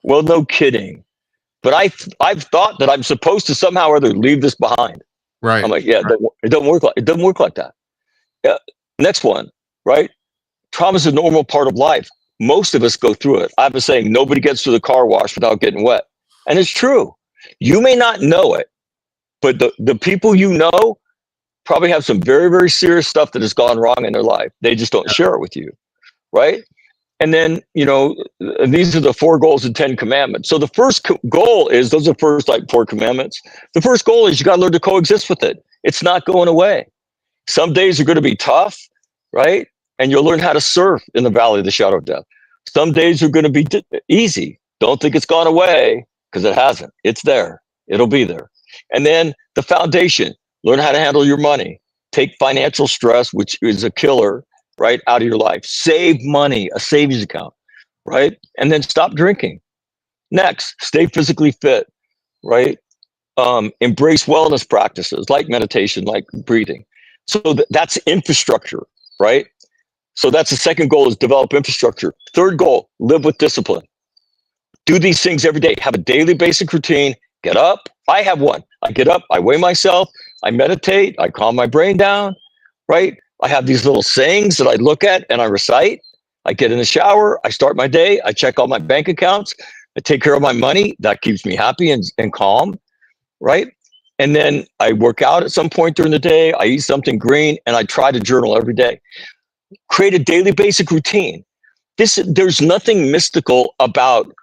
Well, no kidding. But I've thought that I'm supposed to somehow or other leave this behind. Right. I'm like, yeah, right. It doesn't work like that. Yeah. Next one, right? Trauma is a normal part of life. Most of us go through it. I have a saying, nobody gets to the car wash without getting wet. And it's true. You may not know it, but the people you know probably have some very, very serious stuff that has gone wrong in their life. They just don't share it with you, right? And then, these are the 4 goals and 10 commandments. So the first goal is, those are first 4 commandments. The first goal is you got to learn to coexist with it. It's not going away. Some days are going to be tough, right? And you'll learn how to surf in the valley of the shadow of death. Some days are going to be easy. Don't think it's gone away, because it hasn't. It's there. It'll be there. And then the foundation, learn how to handle your money. Take financial stress, which is a killer, right, out of your life. Save money, a savings account, right? And then stop drinking. Next, stay physically fit, right? Embrace wellness practices like meditation, like breathing. So that's infrastructure, right? So that's the second goal, is develop infrastructure. Third goal, live with discipline. Do these things every day. Have a daily basic routine. Get up. I have one. I get up. I weigh myself. I meditate. I calm my brain down. Right. I have these little sayings that I look at and I recite. I get in the shower. I start my day. I check all my bank accounts. I take care of my money. That keeps me happy and calm. Right. And then I work out at some point during the day. I eat something green and I try to journal every day. Create a daily basic routine. There's nothing mystical about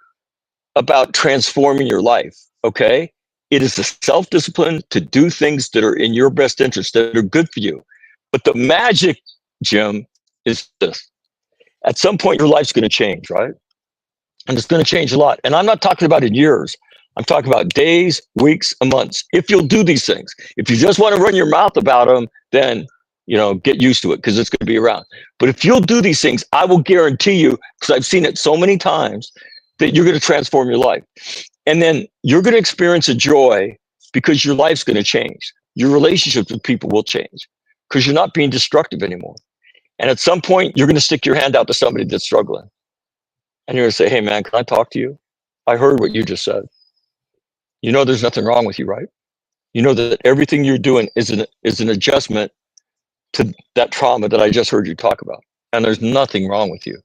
transforming your life. Okay. It is the self-discipline to do things that are in your best interest, that are good for you. But the magic, Jim, is this. At some point, your life's going to change, right? And it's going to change a lot. And I'm not talking about in years. I'm talking about days, weeks, and months. If you'll do these things, if you just want to run your mouth about them, then, get used to it because it's going to be around. But if you'll do these things, I will guarantee you, because I've seen it so many times, that you're going to transform your life. And then you're going to experience a joy because your life's going to change. Your relationships with people will change because you're not being destructive anymore. And at some point, you're going to stick your hand out to somebody that's struggling. And you're going to say, hey, man, can I talk to you? I heard what you just said. There's nothing wrong with you, right? You know that everything you're doing is an adjustment to that trauma that I just heard you talk about. And there's nothing wrong with you.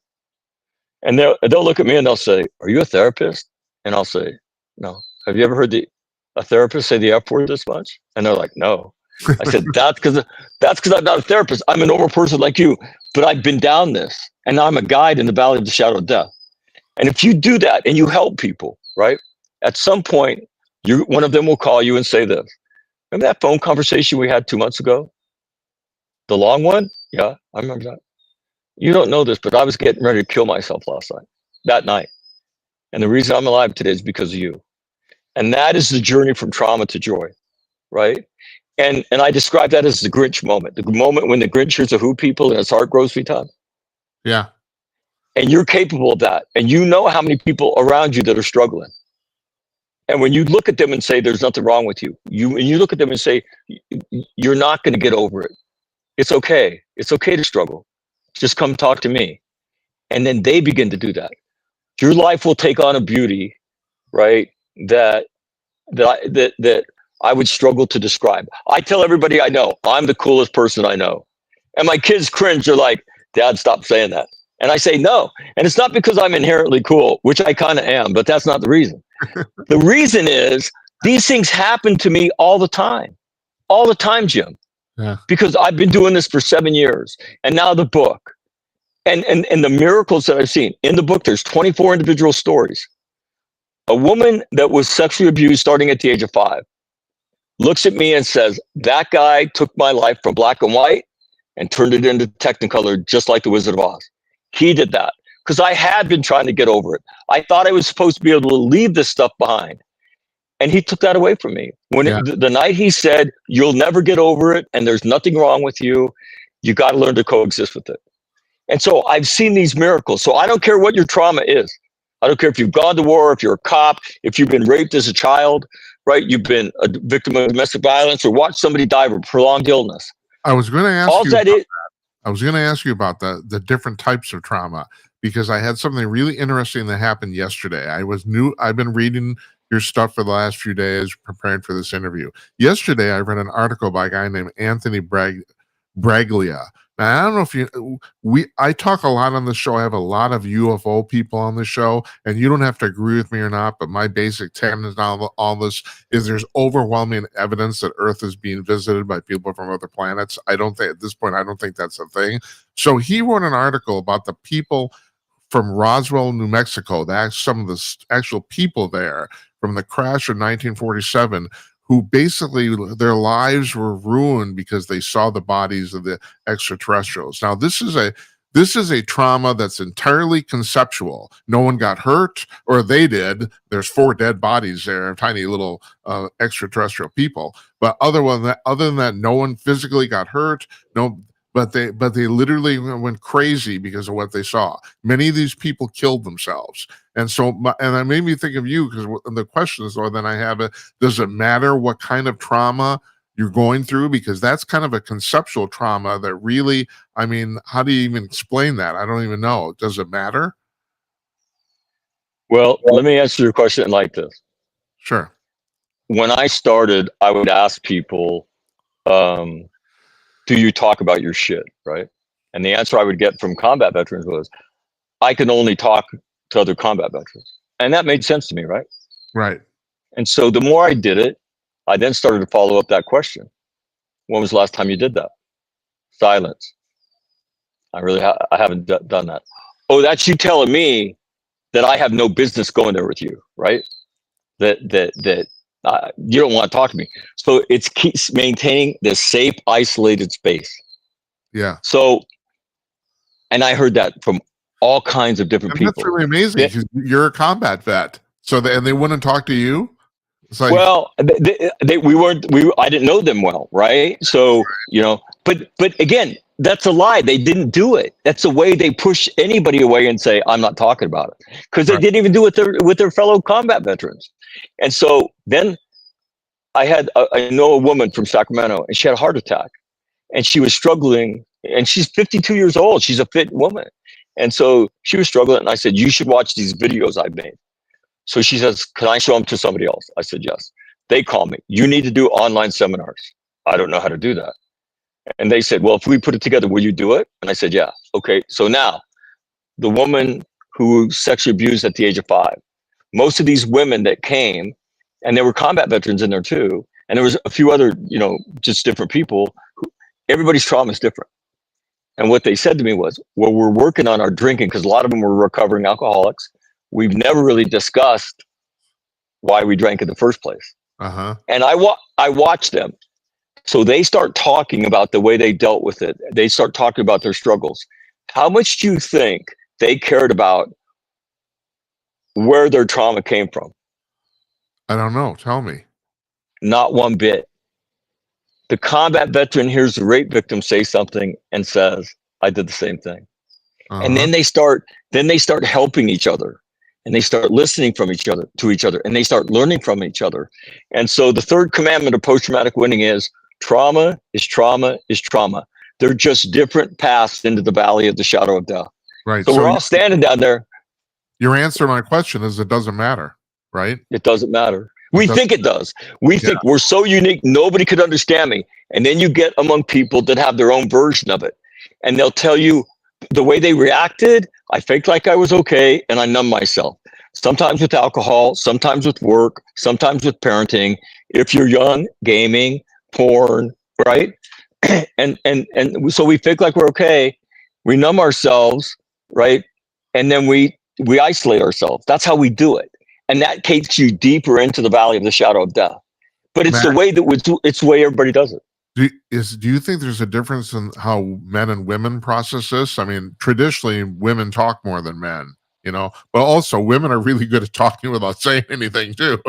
And they'll look at me and they'll say, are you a therapist? And I'll say, no. Have you ever heard a therapist say the F word this much? And they're like, no. I said, that's because I'm not a therapist. I'm a normal person like you, but I've been down this. And now I'm a guide in the valley of the shadow of death. And if you do that and you help people, right? At some point, one of them will call you and say this. Remember that phone conversation we had 2 months ago? The long one? Yeah, I remember that. You don't know this, but I was getting ready to kill myself that night. And the reason I'm alive today is because of you. And that is the journey from trauma to joy, right? And I describe that as the Grinch moment, the moment when the Grinch hears the Who people and his heart grows 3 times. Yeah. And you're capable of that. And you know how many people around you that are struggling. And when you look at them and say, there's nothing wrong with you, you look at them and say, you're not going to get over it. It's okay. It's okay to struggle. Just come talk to me. And then they begin to do that. Your life will take on a beauty, right? That I would struggle to describe. I tell everybody I know, I'm the coolest person I know. And my kids cringe. They're like, Dad, stop saying that. And I say, no. And it's not because I'm inherently cool, which I kind of am, but that's not the reason. The reason is these things happen to me all the time, Jim. Yeah. Because I've been doing this for 7 years. And now the book and the miracles that I've seen in the book, there's 24 individual stories. A woman that was sexually abused starting at the age of 5 looks at me and says, that guy took my life from black and white and turned it into Technicolor, just like the Wizard of Oz. He did that because I had been trying to get over it. I thought I was supposed to be able to leave this stuff behind. And he took that away from me. The night he said, you'll never get over it and there's nothing wrong with you, you got to learn to coexist with it. And so I've seen these miracles. So I don't care what your trauma is. I don't care if you've gone to war, if you're a cop, if you've been raped as a child, right? You've been a victim of domestic violence or watched somebody die of a prolonged illness. I was going to ask you about the different types of trauma, because I had something really interesting that happened yesterday. I've been reading your stuff for the last few days, preparing for this interview. Yesterday, I read an article by a guy named Anthony Braglia. Now, I don't know if I talk a lot on the show. I have a lot of UFO people on the show, and you don't have to agree with me or not, but my basic tenet on all this is there's overwhelming evidence that Earth is being visited by people from other planets. At this point, I don't think that's a thing. So he wrote an article about the people from Roswell, New Mexico, some of the actual people there from the crash of 1947, who basically their lives were ruined because they saw the bodies of the extraterrestrials. Now, this is a trauma that's entirely conceptual. No one got hurt, or they did. There's 4 dead bodies there, tiny little extraterrestrial people. But other than that, no one physically got hurt. No, but they literally went crazy because of what they saw. Many of these people killed themselves. And so, and that made me think of you, because the question is, then I have it, does it matter what kind of trauma you're going through? Because that's kind of a conceptual trauma that really, how do you even explain that? I don't even know. Does it matter? Well, let me answer your question like this. Sure. When I started, I would ask people, um, do you talk about your shit, right? And the answer I would get from combat veterans was, I can only talk to other combat veterans. And that made sense to me, right? Right. And so the more I did it, I then started to follow up that question. When was the last time you did that? Silence. I haven't done that. Oh, that's you telling me that I have no business going there with you, right? That you don't want to talk to me. So it's keeps maintaining this safe, isolated space. Yeah. So, and I heard that from all kinds of different And that's people. really amazing because you're a combat vet. So and they wouldn't talk to you. It's like, Well, I didn't know them well, right? So, but again, that's a lie. They didn't do it. That's the way they push anybody away and say, I'm not talking about it. Because they right. didn't even do it with their fellow combat veterans. And so then I know a woman from Sacramento, and she had a heart attack, and she was struggling, and she's 52 years old. She's a fit woman. And so she was struggling, and I said, you should watch these videos I've made. So she says, can I show them to somebody else? I said, yes. They call me. You need to do online seminars. I don't know how to do that. And they said, well, if we put it together, will you do it? And I said, yeah. Okay. So now the woman who was sexually abused at the age of 5, most of these women that came, and there were combat veterans in there too, and there was a few other, just different people. Everybody's trauma is different. And what they said to me was, well, we're working on our drinking because a lot of them were recovering alcoholics. We've never really discussed why we drank in the first place. Uh-huh. And I watched them. So they start talking about the way they dealt with it. They start talking about their struggles. How much do you think they cared about where their trauma came from? I don't know. Tell me. Not one bit. The combat veteran hears the rape victim say something and says, I did the same thing. Uh-huh. And then they start helping each other, and they start listening from each other to each other, and they start learning from each other. And so the third commandment of post-traumatic winning is trauma is trauma is trauma. They're just different paths into the valley of the shadow of death. Right. So we're all standing down there. Your answer to my question is it doesn't matter, right? It doesn't matter. We think it does. We think Yeah. we're so unique, nobody could understand me. And then you get among people that have their own version of it. And they'll tell you the way they reacted. I faked like I was okay, and I numbed myself. Sometimes with alcohol, sometimes with work, sometimes with parenting. If you're young, gaming, porn, right? And so we fake like we're okay. We numb ourselves, right? And then we isolate ourselves. That's how we do it. And that takes you deeper into the valley of the shadow of death. But it's Matt, it's the way everybody does it. Do you think there's a difference in how men and women process this? I mean, traditionally, women talk more than men, but also women are really good at talking without saying anything too.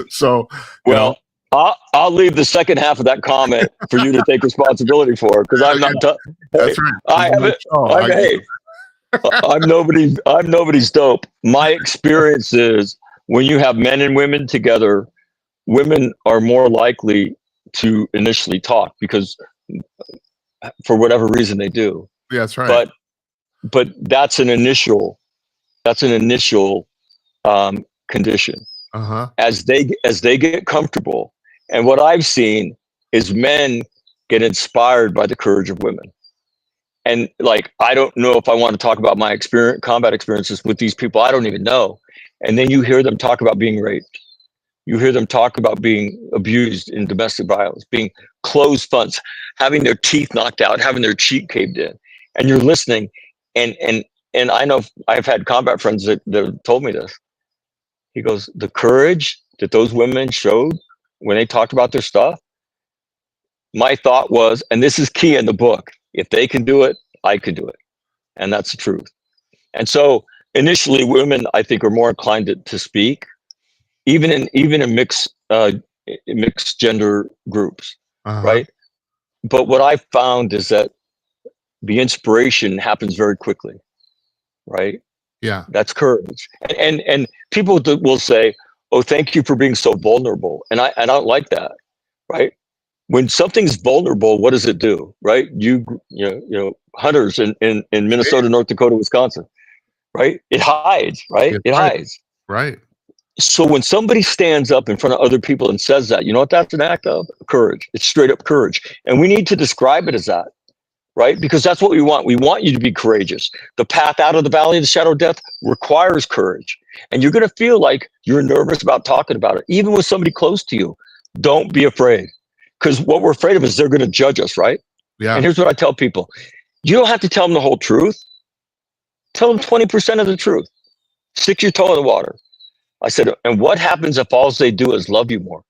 So, well, I'll leave the second half of that comment for you to take responsibility for, because I'm not. That's right. I'm nobody's dope. My experience is when you have men and women together, women are more likely to initially talk because for whatever reason they do. Yeah, that's right. But that's an initial condition. Uh-huh. As they get comfortable. And what I've seen is men get inspired by the courage of women. And like, I don't know if I want to talk about my combat experiences with these people. I don't even know. And then you hear them talk about being raped. You hear them talk about being abused in domestic violence, being closed funds, having their teeth knocked out, having their cheek caved in. And you're listening. And I know I've had combat friends that told me this. He goes, the courage that those women showed when they talked about their stuff, my thought was, and this is key in the book, if they can do it, I can do it. And that's the truth. And so initially women, I think, are more inclined to speak, even in mixed gender groups, right? But what I found is that the inspiration happens very quickly, right? Yeah. That's courage. And people will say, oh, thank you for being so vulnerable. And I don't like that, right? When something's vulnerable, what does it do, right? You know, hunters in Minnesota, North Dakota, Wisconsin, right? It hides, right? It's It right. hides. Right. So when somebody stands up in front of other people and says that, you know what that's an act of? Courage. It's straight up courage. And we need to describe it as that, right? Because that's what we want. We want you to be courageous. The path out of the valley of the shadow of death requires courage. And you're going to feel like you're nervous about talking about it, even with somebody close to you. Don't be afraid. Because what we're afraid of is they're going to judge us, right? Yeah. And here's what I tell people. You don't have to tell them the whole truth. Tell them 20% of the truth. Stick your toe in the water. I said, and what happens if all they do is love you more?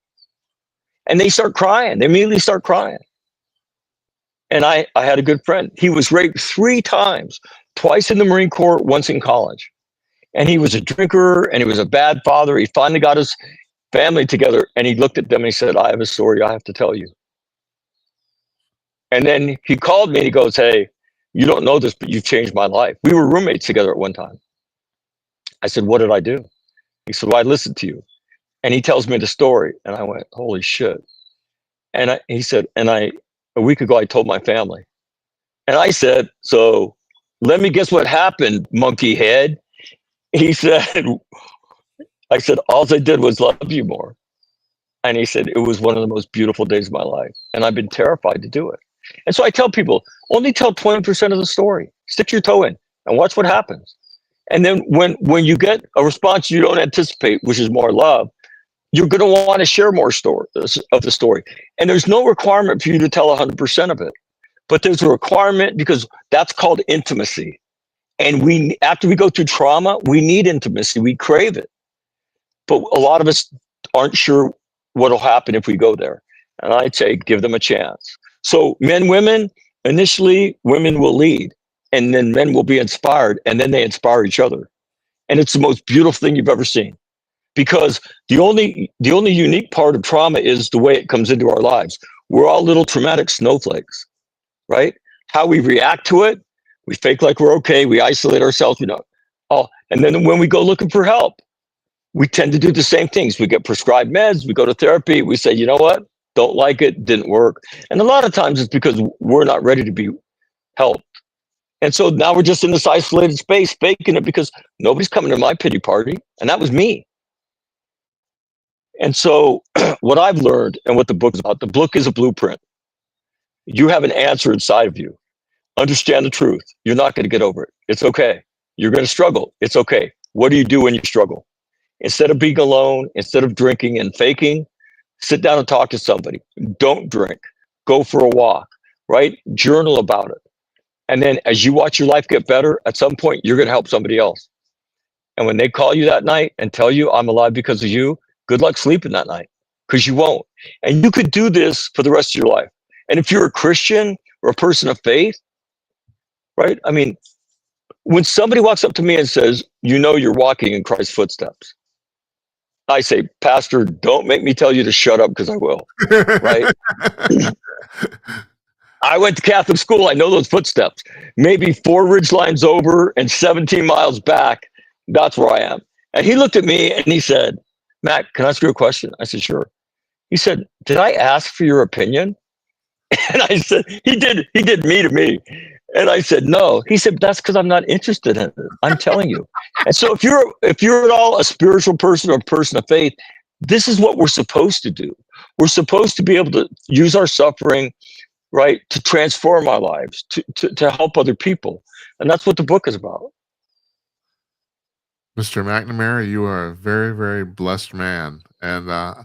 And they start crying. They immediately start crying. And I had a good friend. He was raped 3 times, twice in the Marine Corps, once in college. And he was a drinker and he was a bad father. He finally got his family together and he looked at them and he said, I have a story I have to tell you. And then he called me and he goes, hey, you don't know this, but you've changed my life. We were roommates together at one time. I said, what did I do? He said, well, I listened to you. And he tells me the story. And I went, holy shit. And he said, a week ago, I told my family. And I said, so let me guess what happened, monkey head. He said, I said, all I did was love you more. And he said, it was one of the most beautiful days of my life. And I've been terrified to do it. And so I tell people, only tell 20% of the story. Stick your toe in and watch what happens. And then when you get a response you don't anticipate, which is more love, you're going to want to share more of the story. And there's no requirement for you to tell 100% of it. But there's a requirement because that's called intimacy. And after we go through trauma, we need intimacy. We crave it. But a lot of us aren't sure what'll happen if we go there. And I'd say give them a chance. So men, women, initially women will lead and then men will be inspired and then they inspire each other. And it's the most beautiful thing you've ever seen. Because the only unique part of trauma is the way it comes into our lives. We're all little traumatic snowflakes, right? How we react to it, we fake like we're okay, we isolate ourselves, and then when we go looking for help, we tend to do the same things. We get prescribed meds, we go to therapy, we say, you know what, don't like it, didn't work. And a lot of times it's because we're not ready to be helped. And so now we're just in this isolated space, faking it because nobody's coming to my pity party. And that was me. And so what I've learned and what the book is about, the book is a blueprint. You have an answer inside of you. Understand the truth. You're not going to get over it. It's okay. You're going to struggle. It's okay. What do you do when you struggle? Instead of being alone, instead of drinking and faking, sit down and talk to somebody. Don't drink. Go for a walk, right? Journal about it. And then as you watch your life get better, at some point, you're going to help somebody else. And when they call you that night and tell you, I'm alive because of you, good luck sleeping that night because you won't. And you could do this for the rest of your life. And if you're a Christian or a person of faith, right? I mean, when somebody walks up to me and says, you're walking in Christ's footsteps, I say, Pastor, don't make me tell you to shut up because I will, right? I went to Catholic school. I know those footsteps. Maybe 4 ridge lines over and 17 miles back. That's where I am. And he looked at me and he said, Matt, can I ask you a question? I said, sure. He said, did I ask for your opinion? And I said, he did me to me. And I said, no. He said, that's because I'm not interested in it. I'm telling you. And so if you're at all a spiritual person or a person of faith, this is what we're supposed to do. We're supposed to be able to use our suffering, right, to transform our lives, to help other people. And that's what the book is about. Mr. McNamara, you are a very, very blessed man. And I'm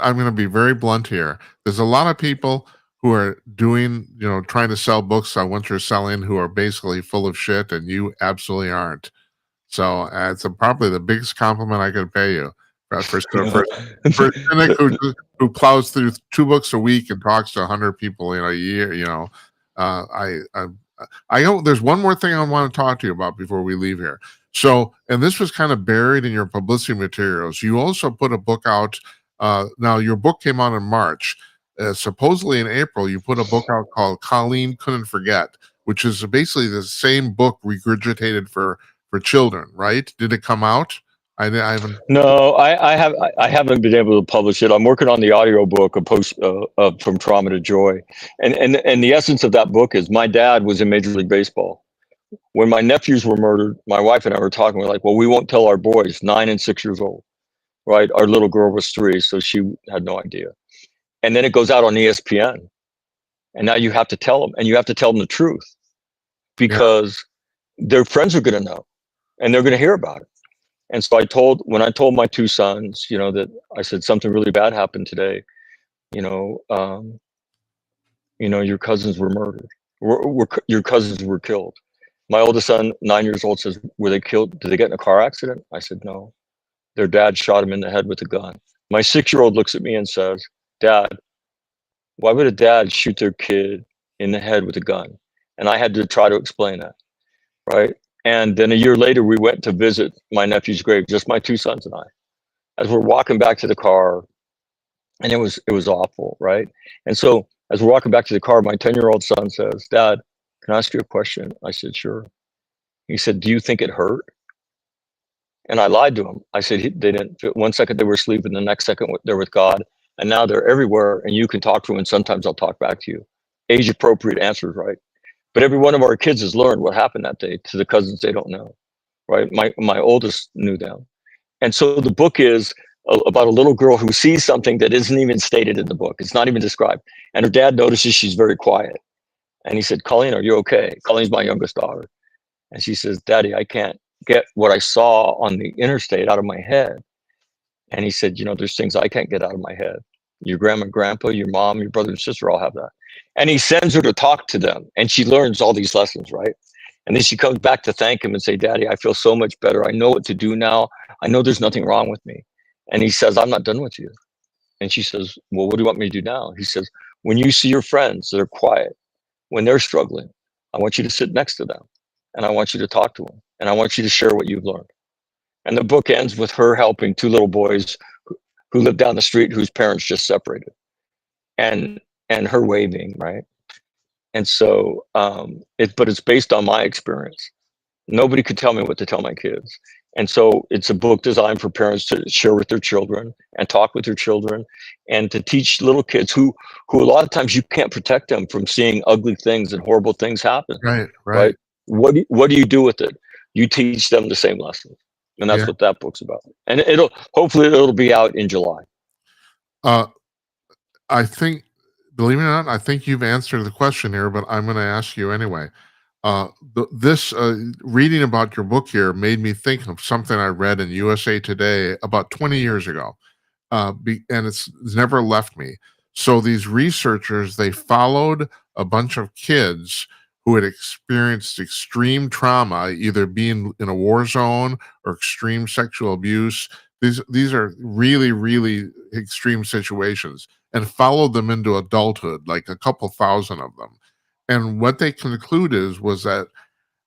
going to be very blunt here. There's a lot of people who are doing, trying to sell books on what you're selling who are basically full of shit, and you absolutely aren't. So it's probably the biggest compliment I could pay you for a cynic who plows through 2 books a week and talks to 100 people in a year. I know there's one more thing I want to talk to you about before we leave here. So, and this was kind of buried in your publicity materials. You also put a book out. Now, your book came out in March. Supposedly in April, you put a book out called Colleen Couldn't Forget, which is basically the same book regurgitated for children, right? Did it come out? I haven't. No, I haven't been able to publish it. I'm working on the audio book, From Trauma to Joy, and the essence of that book is my dad was in Major League Baseball, when my nephews were murdered, my wife and I were talking. We're like, well, we won't tell our boys, 9 and 6 years old, right? Our little girl was 3, so she had no idea. And then it goes out on ESPN, and now you have to tell them, and you have to tell them the truth, Yeah. because their friends are going to know, and they're going to hear about it. And so when I told my 2 sons, that I said something really bad happened today, you know, um, your cousins were murdered, your cousins were killed. My oldest son, 9 years old, says, were they killed? Did they get in a car accident? I said, no. Their dad shot him in the head with a gun. My 6-year-old looks at me and says, Dad, why would a dad shoot their kid in the head with a gun? And I had to try to explain that, right? And then a year later, we went to visit my nephew's grave, just my 2 sons and I. As we're walking back to the car, and it was awful, right? And so as we're walking back to the car, my 10-year-old son says, Dad, can I ask you a question? I said, sure. He said, do you think it hurt? And I lied to him. I said, they didn't. One second they were asleep, and the next second they're with God. And now they're everywhere, and you can talk to them, and sometimes I'll talk back to you. Age appropriate answers, right? But every one of our kids has learned what happened that day to the cousins they don't know, right? My oldest knew them. And so the book is about a little girl who sees something that isn't even stated in the book. It's not even described. And her dad notices she's very quiet. And he said, Colleen, are you okay? Colleen's my youngest daughter. And she says, Daddy, I can't get what I saw on the interstate out of my head. And he said, there's things I can't get out of my head. Your grandma and grandpa, your mom, your brother and sister all have that. And he sends her to talk to them. And she learns all these lessons, right? And then she comes back to thank him and say, Daddy, I feel so much better. I know what to do now. I know there's nothing wrong with me. And he says, I'm not done with you. And she says, well, what do you want me to do now? He says, when you see your friends that are quiet, when they're struggling, I want you to sit next to them. And I want you to talk to them. And I want you to share what you've learned. And the book ends with her helping 2 little boys who live down the street whose parents just separated, and her waving, right? And so but it's based on my experience. Nobody could tell me what to tell my kids. And so it's a book designed for parents to share with their children and talk with their children, and to teach little kids who a lot of times you can't protect them from seeing ugly things and horrible things happen, Right. right? What do you do with it? You teach them the same lesson. And that's Yeah. what that book's about. And hopefully it'll be out in July. Uh, I think, believe it or not, I think you've answered the question here, but I'm going to ask you anyway. This reading about your book here made me think of something I read in USA Today about 20 years ago, and it's never left me. So these researchers, they followed a bunch of kids who had experienced extreme trauma, either being in a war zone or extreme sexual abuse. These are really, really extreme situations, and followed them into adulthood, like a couple thousand of them. And what they concluded was that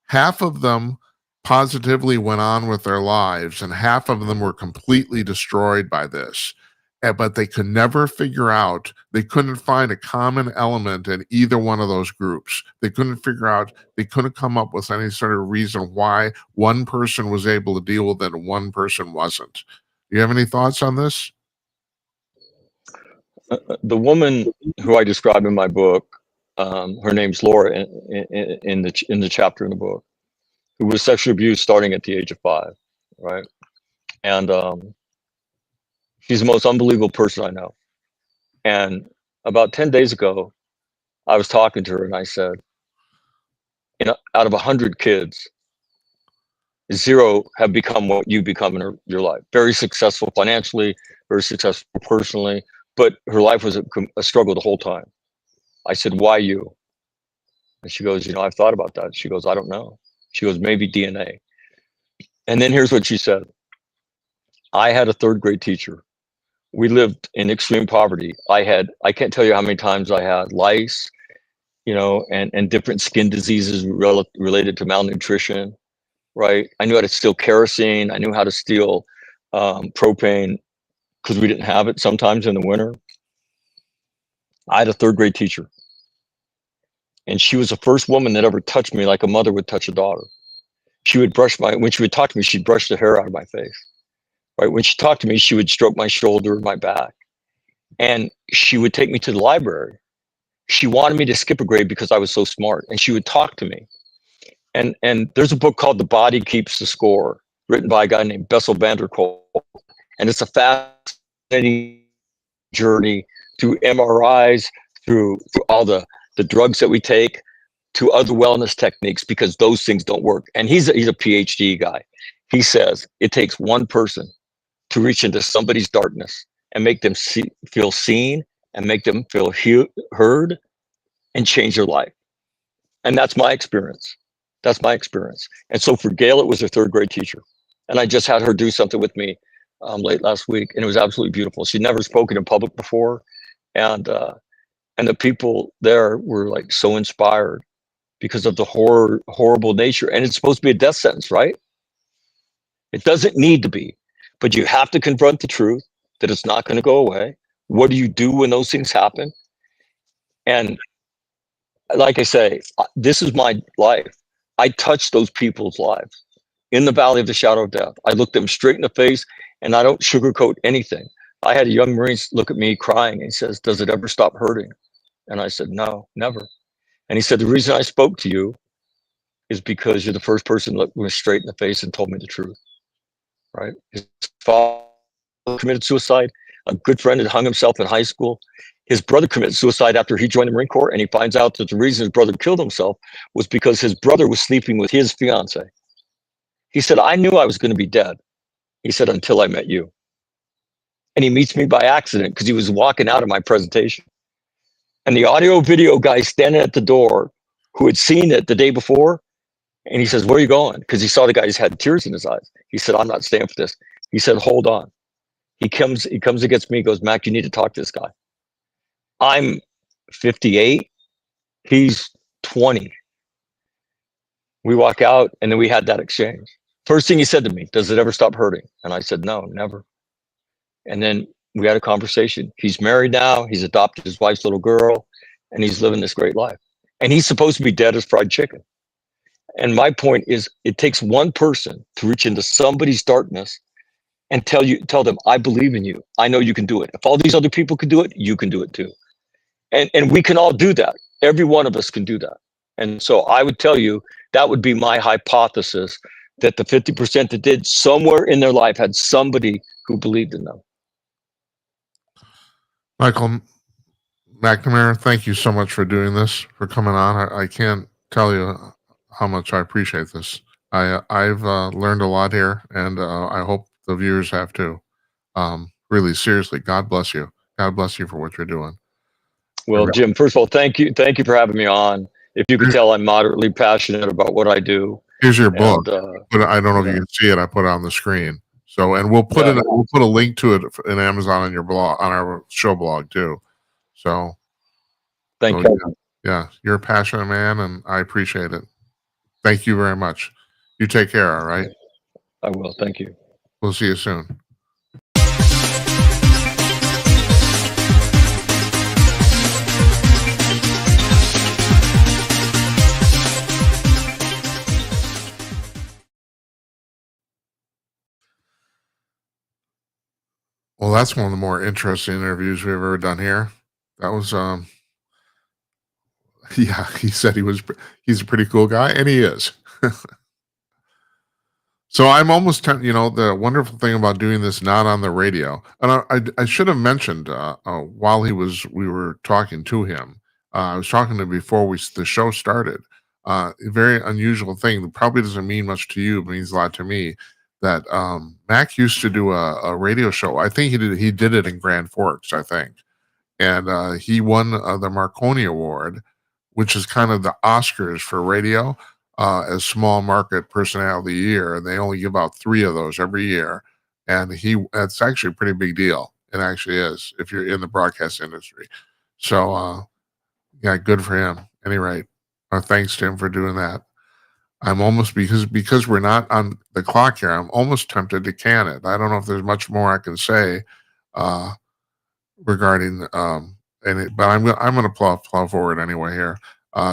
half of them positively went on with their lives, and half of them were completely destroyed by this. But they could never figure out, they couldn't find a common element in either one of those groups. They couldn't come up with any sort of reason why one person was able to deal with it and one person wasn't. Do you have any thoughts on this? The woman who I describe in my book, her name's Laura in the chapter in the book, who was sexually abused starting at the age of 5, right? And she's the most unbelievable person I know. And about 10 days ago, I was talking to her and I said, out of 100 kids, 0 have become what you've become in your life. Very successful financially, very successful personally, but her life was a struggle the whole time. I said, why you? And she goes, I've thought about that. She goes, I don't know. She goes, maybe DNA. And then here's what she said. I had a 3rd grade teacher. We lived in extreme poverty. I can't tell you how many times I had lice, and different skin diseases related to malnutrition, right? I knew how to steal kerosene. I knew how to steal propane because we didn't have it sometimes in the winter. I had a 3rd grade teacher. And she was the first woman that ever touched me like a mother would touch a daughter. She would when she would talk to me, she'd brush the hair out of my face, right? When she talked to me, she would stroke my shoulder, my back. And she would take me to the library. She wanted me to skip a grade because I was so smart, and she would talk to me. And there's a book called The Body Keeps the Score, written by a guy named Bessel van der Kolk. And it's a fascinating journey through MRIs, through all the drugs that we take, to other wellness techniques, because those things don't work. And he's a PhD guy. He says it takes one person to reach into somebody's darkness and make them feel seen, and make them feel heard, and change their life. And that's my experience. That's my experience. And so for Gail, it was her third grade teacher. And I just had her do something with me late last week, and it was absolutely beautiful. She'd never spoken in public before. And the people there were like so inspired because of the horrible nature. And it's supposed to be a death sentence, right? It doesn't need to be, but you have to confront the truth that it's not going to go away. What do you do when those things happen? And like I say, this is my life. I touch those people's lives in the valley of the shadow of death. I look them straight in the face, and I don't sugarcoat anything. I had a young Marine look at me crying, and he says, "Does it ever stop hurting?" And I said, "No, never." And he said, "The reason I spoke to you is because you're the first person that looked me straight in the face and told me the truth." Right? His father committed suicide. A good friend had hung himself in high school. His brother committed suicide after he joined the Marine Corps, and he finds out that the reason his brother killed himself was because his brother was sleeping with his fiance. He said, "I knew I was going to be dead." He said, "Until I met you." And he meets me by accident because he was walking out of my presentation. And the audio video guy standing at the door, who had seen it the day before, and he says, "Where are you going?" Because he saw the guy had tears in his eyes. He said, "I'm not staying for this." He said, "Hold on." He comes against me, goes, "Mac, you need to talk to this guy." I'm 58. He's 20. We walk out, and then we had that exchange. First thing he said to me, "Does it ever stop hurting?" And I said, "No, never." And then we had a conversation. He's married now. He's adopted his wife's little girl, and he's living this great life. And he's supposed to be dead as fried chicken. And my point is, it takes one person to reach into somebody's darkness and tell them, "I believe in you. I know you can do it. If all these other people can do it, you can do it too." And we can all do that. Every one of us can do that. And so I would tell you, that would be my hypothesis, that the 50% that did, somewhere in their life had somebody who believed in them. Michael McNamara, thank you so much for doing this, for coming on. I can't tell you how much I appreciate this. I've learned a lot here, and I hope the viewers have too. Really, seriously, God bless you. God bless you for what you're doing. Well, Jim, first of all, thank you for having me on. If you can tell, I'm moderately passionate about what I do. Here's your book, but I don't know if you can see it. I put it on the screen. So, and we'll put we'll put a link to it in Amazon on your blog, on our show blog too. So, thank you. Yeah, you're a passionate man, and I appreciate it. Thank you very much. You take care. All right. I will. Thank you. We'll see you soon. Well, that's one of the more interesting interviews we've ever done here. That was, yeah, he said he's a pretty cool guy, and he is. So I'm almost the wonderful thing about doing this not on the radio, and I should have mentioned while we were talking to him. I was talking to him before the show started. A very unusual thing that probably doesn't mean much to you, but means a lot to me. That Mac used to do a radio show. I think he did it in Grand Forks, I think, and he won the Marconi Award, which is kind of the Oscars for radio, as small market personality of the year, and they only give out 3 of those every year. And that's actually a pretty big deal. It actually is if you're in the broadcast industry. So yeah, good for him. At any rate, thanks to him for doing that. I'm almost, because we're not on the clock here, I'm almost tempted to can it. I don't know if there's much more I can say regarding but I'm gonna plow forward anyway here.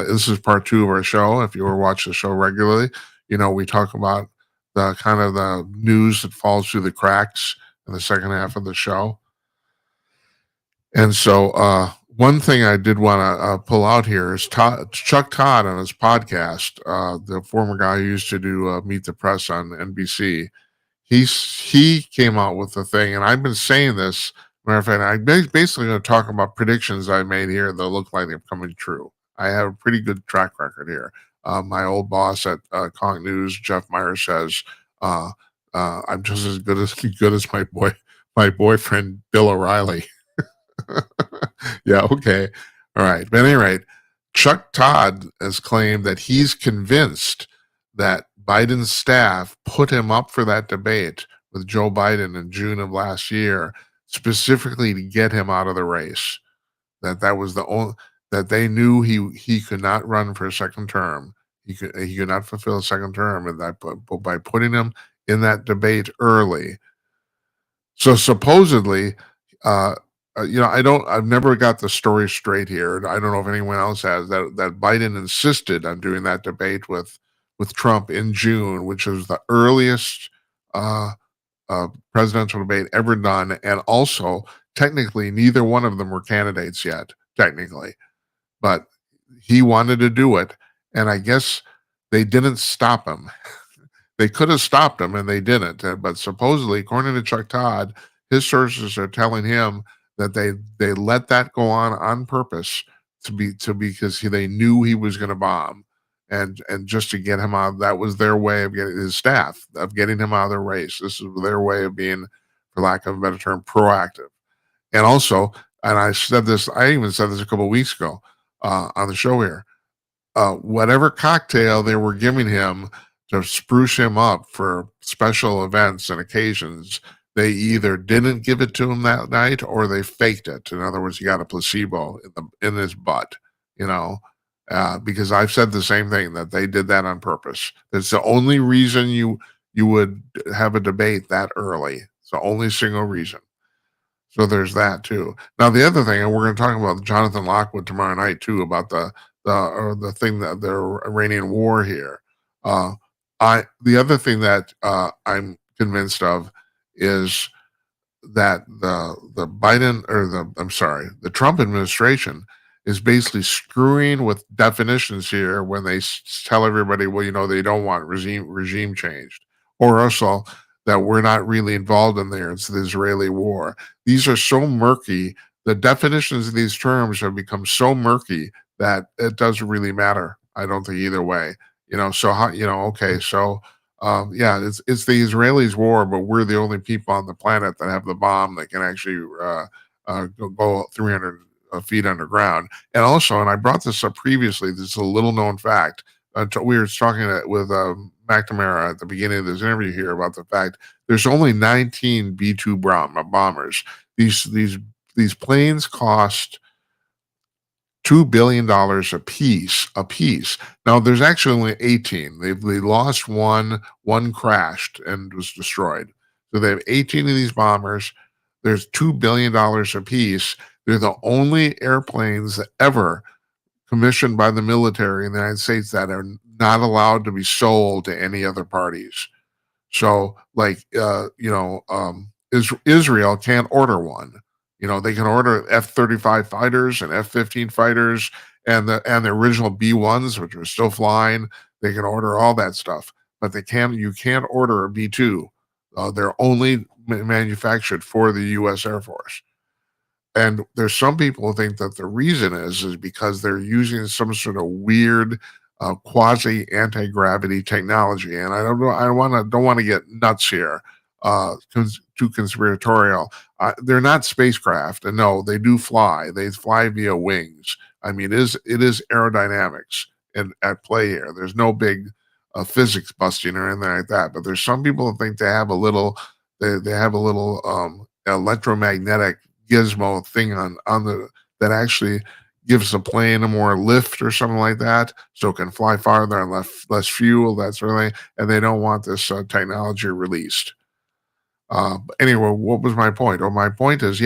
This is part 2 of our show. If you ever watch the show regularly, we talk about the kind of the news that falls through the cracks in the second half of the show. And so One thing I did want to pull out here is Chuck Todd on his podcast, the former guy who used to do Meet the Press on NBC. He came out with the thing, and I've been saying this. Matter of fact, I'm basically going to talk about predictions I made here that look like they're coming true. I have a pretty good track record here. My old boss at Kong News, Jeff Meyer, says I'm just as good as my boyfriend Bill O'Reilly. Yeah, okay. All right. But at any rate, Chuck Todd has claimed that he's convinced that Biden's staff put him up for that debate with Joe Biden in June of last year, specifically to get him out of the race. That was the only that they knew he could not run for a second term. He could not fulfill a second term, and that by putting him in that debate early. So supposedly, I've never got the story straight here. I don't know if anyone else has that Biden insisted on doing that debate with Trump in June, which is the earliest presidential debate ever done, and also technically neither one of them were candidates yet, technically, but he wanted to do it, and I guess they didn't stop him. They could have stopped him, and they didn't. But supposedly, according to Chuck Todd, his sources are telling him that they let that go on purpose because they knew he was going to bomb, and just to get him out. That was their way of getting his staff of getting him out of the race. This is their way of being, for lack of a better term, proactive. And also, and I even said this a couple of weeks ago on the show here. Whatever cocktail they were giving him to spruce him up for special events and occasions, they either didn't give it to him that night or they faked it. In other words, he got a placebo in his butt, because I've said the same thing, that they did that on purpose. It's the only reason you would have a debate that early. It's the only single reason. So there's that too. Now the other thing, and we're going to talk about Jonathan Lockwood tomorrow night too, about the thing that the Iranian war here. The other thing that I'm convinced of is that the Biden or the Trump administration is basically screwing with definitions here when they tell everybody, well, they don't want regime changed, or also that we're not really involved in there. It's the Israeli war. These are so murky. The definitions of these terms have become so murky that it doesn't really matter. I don't think either way. So how, okay, so it's the Israelis' war, but we're the only people on the planet that have the bomb that can actually go 300 feet underground. And also, and I brought this up previously, this is a little known fact. We were talking with McNamara at the beginning of this interview here about the fact there's only 19 B-2 bombers. These planes cost $2 billion a piece. Now there's actually only 18. They lost one crashed and was destroyed. So they have 18 of these bombers. There's $2 billion a piece. They're the only airplanes that ever commissioned by the military in the United States that are not allowed to be sold to any other parties. So Israel can't order one. They can order F-35 fighters and F-15 fighters and the original B-1s, which are still flying. They can order all that stuff, but you can't order a B-2. They're only manufactured for the U.S. Air Force. And there's some people who think that the reason is because they're using some sort of weird quasi anti-gravity technology. And I don't know. I don't want to get nuts here, too conspiratorial. They're not spacecraft, and no, they do fly. They fly via wings. I mean, it is aerodynamics at play here. There's no big physics busting or anything like that. But there's some people who think they have a little electromagnetic gizmo thing on that actually gives the plane a more lift or something like that, so it can fly farther and less fuel, that sort of thing. And they don't want this technology released. Anyway, what was my point? Oh, my point is,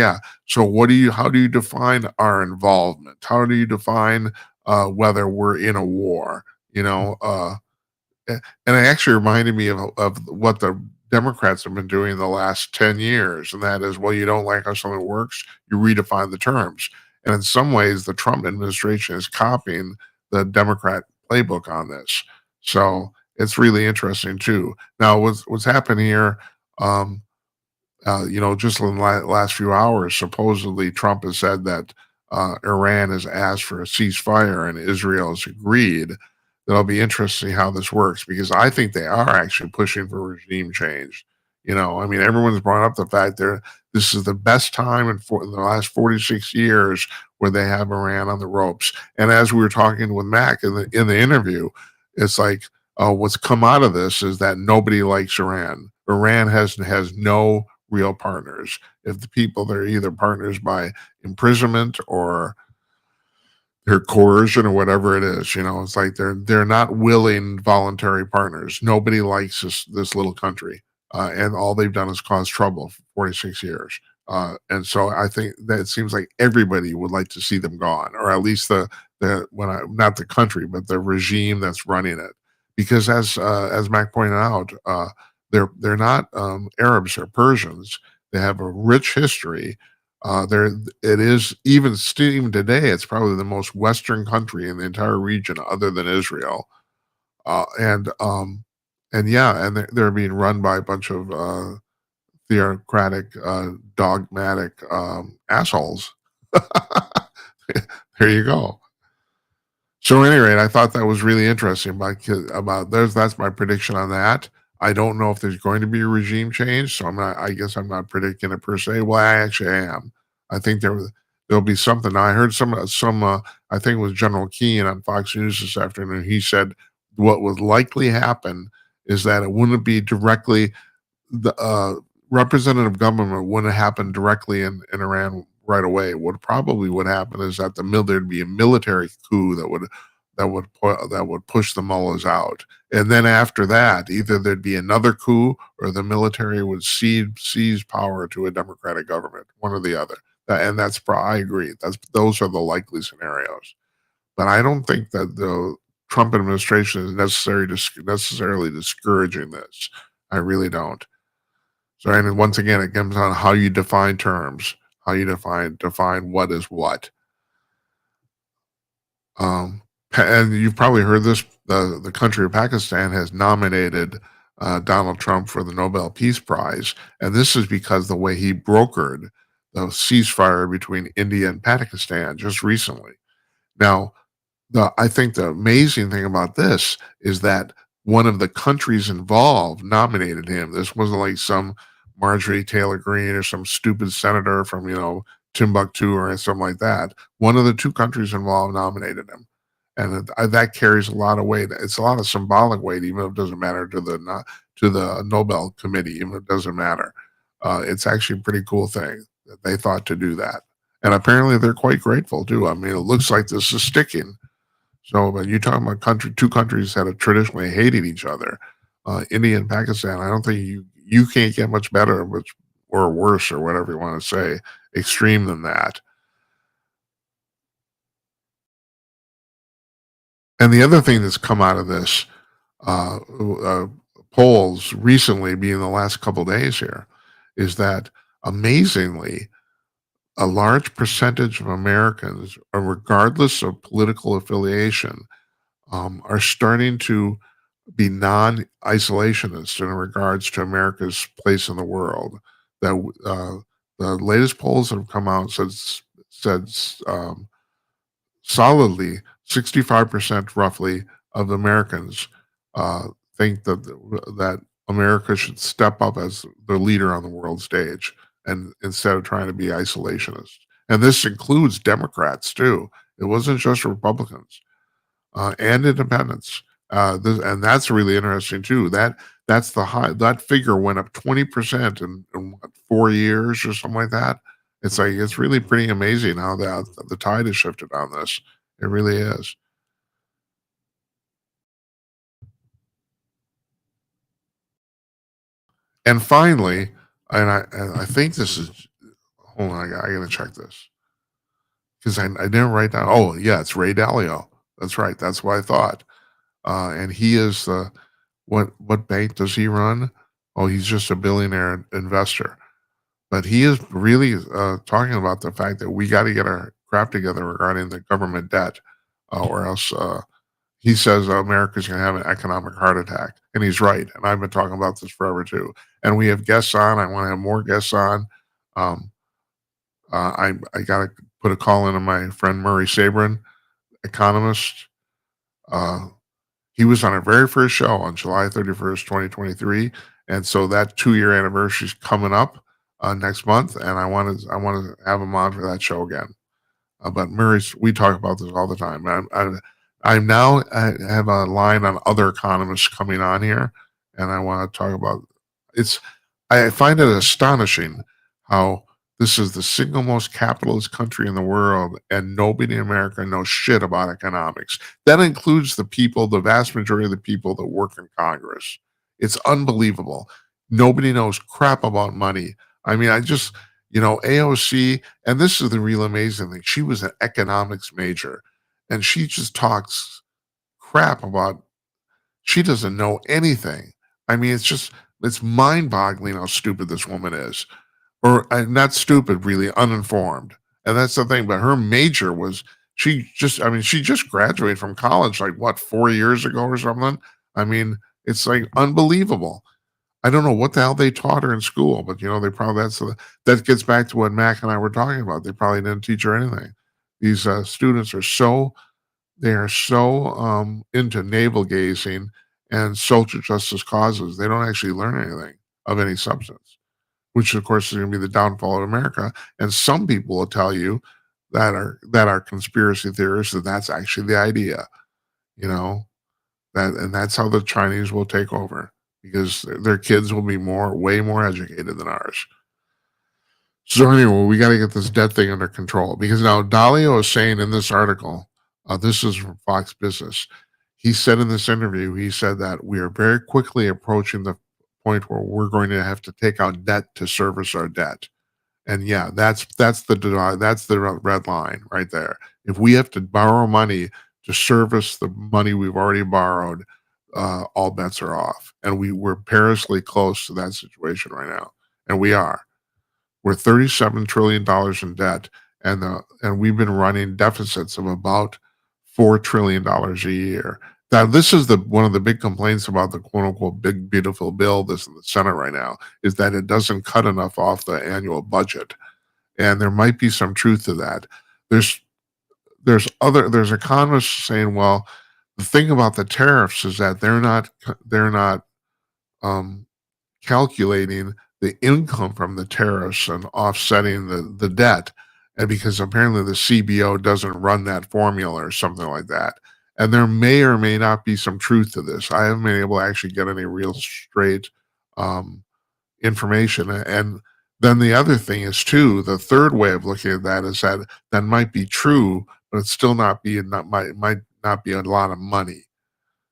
so how do you define our involvement? How do you define whether we're in a war? And it actually reminded me of what the Democrats have been doing the last 10 years. And that is, well, you don't like how something works, you redefine the terms. And in some ways, the Trump administration is copying the Democrat playbook on this. So it's really interesting too. Now, what's happened here? Um, just in the last few hours, supposedly Trump has said that Iran has asked for a ceasefire and Israel has agreed. It'll be interesting how this works because I think they are actually pushing for regime change. I mean, everyone's brought up the fact this is the best time in the last 46 years where they have Iran on the ropes. And as we were talking with Mac in the interview, it's like what's come out of this is that nobody likes Iran. Iran has no real partners. If the people, they're either partners by imprisonment or their coercion or whatever it is, it's like they're not willing voluntary partners. Nobody likes this little country, and all they've done is cause trouble for 46 years. And so I think that it seems like everybody would like to see them gone, or at least not the country, but the regime that's running it. Because as Mac pointed out, they're not Arabs or Persians. They have a rich history. There it is even today. It's probably the most Western country in the entire region, other than Israel. And yeah, and they're being run by a bunch of theocratic, dogmatic assholes. There you go. So, at any rate, I thought that was really interesting about that's my prediction on that. I don't know if there's going to be a regime change, so I guess I'm not predicting it per se. Well, I actually am. I think there'll be something. Now, I heard I think it was General Keane on Fox News this afternoon. He said what would likely happen is that it wouldn't be directly the representative government wouldn't happen directly in Iran right away. What probably would happen is that there'd be a military coup that would push the mullahs out, and then after that, either there'd be another coup or the military would seize power to a democratic government, one or the other. And I agree. Those are the likely scenarios, but I don't think that the Trump administration is necessarily discouraging this. I really don't. So, and once again, it comes on how you define terms, how you define what is what. And you've probably heard this: the country of Pakistan has nominated Donald Trump for the Nobel Peace Prize, and this is because the way he brokered the ceasefire between India and Pakistan just recently. Now, I think the amazing thing about this is that one of the countries involved nominated him. This wasn't like some Marjorie Taylor Greene or some stupid senator from, Timbuktu or something like that. One of the two countries involved nominated him. And that carries a lot of weight. It's a lot of symbolic weight, even if it doesn't matter to the Nobel Committee, even if it doesn't matter. It's actually a pretty cool thing that they thought to do that. And apparently they're quite grateful too. I mean, it looks like this is sticking. So, but you're talking about two countries that have traditionally hated each other, India and Pakistan. I don't think you can't get much better, or worse, or whatever you want to say, extreme than that. And the other thing that's come out of this uh, uh, polls recently, being the last couple of days here, is that amazingly, a large percentage of Americans, regardless of political affiliation, are starting to be non-isolationist in regards to America's place in the world. That the latest polls that have come out said solidly 65% roughly of Americans uh, think that America should step up as the leader on the world stage, and instead of trying to be isolationist. And this includes Democrats too. It wasn't just Republicans and independents. And that's really interesting too. That figure went up 20% in what, 4 years or something like that. It's really pretty amazing how the tide has shifted on this. It really is. And finally, and I think this is, hold on, I gotta check this because I didn't write down. Oh yeah, it's Ray Dalio. That's right. That's what I thought. And he is what bank does he run? Oh, he's just a billionaire investor. But he is really talking about the fact that we got to get our crap together regarding the government debt, or else he says America's going to have an economic heart attack, and he's right. And I've been talking about this forever too. And we have guests on. I want to have more guests on. Um, I got to put a call into my friend Murray Sabrin, economist. Uh, he was on our very first show on July 31st, 2023, and so that 2-year anniversary is coming up next month, and I want to have him on for that show again. But Murray's, we talk about this all the time. I have a line on other economists coming on here, and I want to talk about it's. I find it astonishing how this is the single most capitalist country in the world, and nobody in America knows shit about economics. That includes the people, the vast majority of the people that work in Congress. It's unbelievable. Nobody knows crap about money. I mean, AOC, and this is the real amazing thing. She was an economics major, and she just talks crap about, she doesn't know anything. I mean, it's mind-boggling how stupid this woman is. Or not stupid, really uninformed. And that's the thing. But her major was, she just graduated from college, like what, 4 years ago or something? I mean, it's like unbelievable. I don't know what the hell they taught her in school, but they probably, that gets back to what Mac and I were talking about. They probably didn't teach her anything. These students are so into navel gazing and social justice causes. They don't actually learn anything of any substance, which of course is going to be the downfall of America. And some people will tell you that are conspiracy theorists that that's actually the idea, you know, and that's how the Chinese will take over, because their kids will be way more educated than ours. So anyway, we got to get this debt thing under control, because now Dalio is saying in this article, this is from Fox Business. He said in this interview, he said that we are very quickly approaching the point where we're going to have to take out debt to service our debt. And yeah, that's the red line right there. If we have to borrow money to service the money we've already borrowed, all bets are off. And we're perilously close to that situation right now. And we are. We're $37 trillion in debt, and we've been running deficits of about $4 trillion a year. Now, this is one of the big complaints about the quote unquote big beautiful bill that's in the Senate right now, is that it doesn't cut enough off the annual budget. And there might be some truth to that. There's economists saying, well, the thing about the tariffs is that they're not calculating the income from the tariffs and offsetting the debt, and because apparently the CBO doesn't run that formula or something like that. And there may or may not be some truth to this. I haven't been able to actually get any real straight information. And then the other thing is too, the third way of looking at that is that might be true, but it's still might not be a lot of money.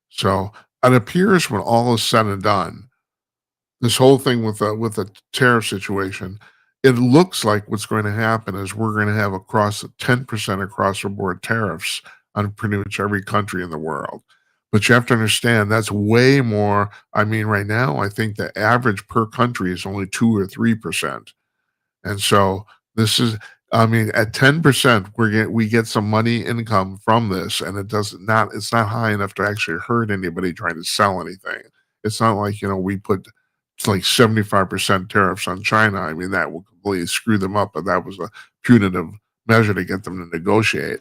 So it appears when all is said and done, this whole thing with the tariff situation, it looks like what's going to happen is we're going to have 10% across the board tariffs on pretty much every country in the world. But you have to understand that's way more. I mean, right now, I think the average per country is only 2 or 3%. And so this is, I mean, at 10%, we get some money income from this, and it's not high enough to actually hurt anybody trying to sell anything. It's not like, we put like 75% tariffs on China. I mean, that will completely screw them up, but that was a punitive measure to get them to negotiate.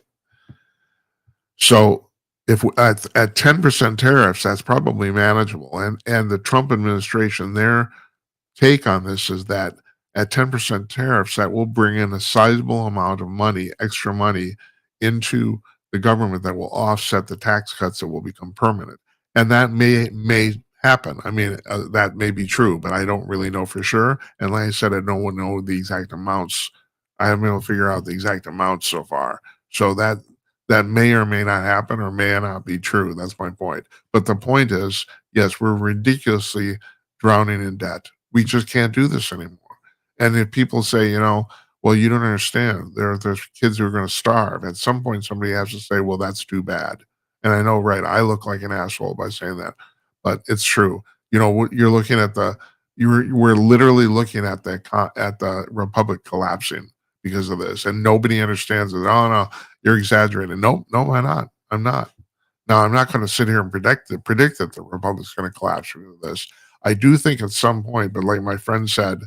So if at 10% tariffs, that's probably manageable. And the Trump administration, their take on this is that at 10% tariffs, that will bring in a sizable amount of money, extra money, into the government that will offset the tax cuts that will become permanent. And that may happen. I mean, that may be true, but I don't really know for sure. And like I said, I don't know the exact amounts. I haven't been able to figure out the exact amounts so far. So that may or may not happen, or may not be true. That's my point. But the point is, yes, we're ridiculously drowning in debt. We just can't do this anymore. And if people say, well, you don't understand, there's kids who are going to starve. At some point, somebody has to say, well, that's too bad. And I know, right, I look like an asshole by saying that, but it's true. You're looking at we're literally looking at the republic collapsing, because of this, and nobody understands it. Oh no, you're exaggerating. No, I'm not. I'm not. Now, I'm not going to sit here and predict that the republic's going to collapse because of this. I do think at some point, but like my friend said,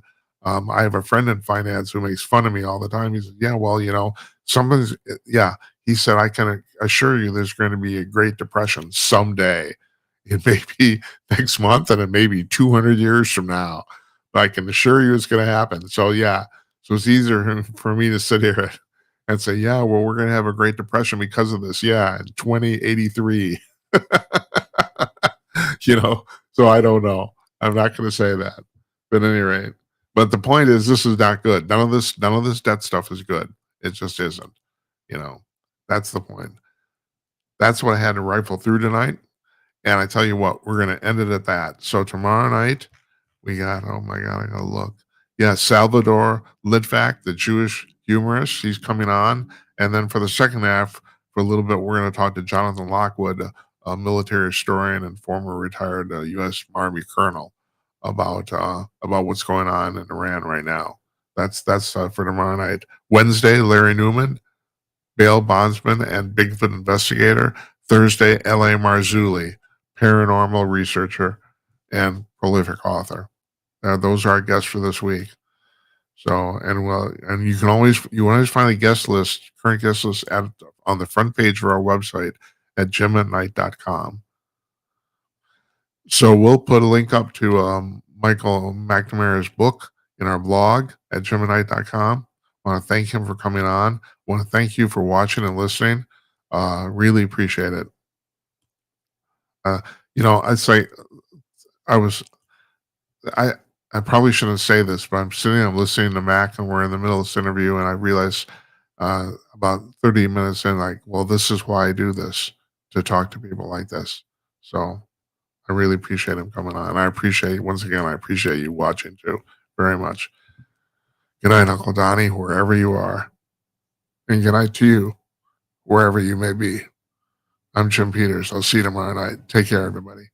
I have a friend in finance who makes fun of me all the time. He said, "Yeah, well, something's yeah." He said, "I can assure you, there's going to be a Great Depression someday. It may be next month, and it may be 200 years from now, but I can assure you it's going to happen." So yeah, so it's easier for me to sit here and say, "Yeah, well, we're going to have a Great Depression because of this." Yeah, in 2083. So I don't know. I'm not going to say that. But at any rate, but the point is, this is not good. None of this debt stuff is good. It just isn't. You know, that's the point. That's what I had to rifle through tonight. And I tell you what, we're going to end it at that. So tomorrow night, we got, oh my God, I gotta look. Yeah, Salvador Litvak, the Jewish humorist, he's coming on. And then for the second half, for a little bit, we're going to talk to Jonathan Lockwood, a military historian and former retired U.S. Army colonel, about what's going on in Iran right now. That's for tomorrow night. Wednesday, Larry Newman, bail bondsman and Bigfoot investigator. Thursday, L.A. Marzulli, paranormal researcher and prolific author. Those are our guests for this week. So, and you always find the current guest list on the front page of our website at jimatnight.com. So we'll put a link up to Michael McNamara's book in our blog at jimatnight.com. I want to thank him for coming on. I want to thank you for watching and listening. Really appreciate it. I'd say I probably shouldn't say this, but I'm listening to Mac, and we're in the middle of this interview, and I realized about 30 minutes in, like, well, this is why I do this, to talk to people like this. So I really appreciate him coming on. I appreciate you watching too, very much. Good night, Uncle Donnie, wherever you are. And good night to you, wherever you may be. I'm Jim Peters. I'll see you tomorrow night. Take care, everybody.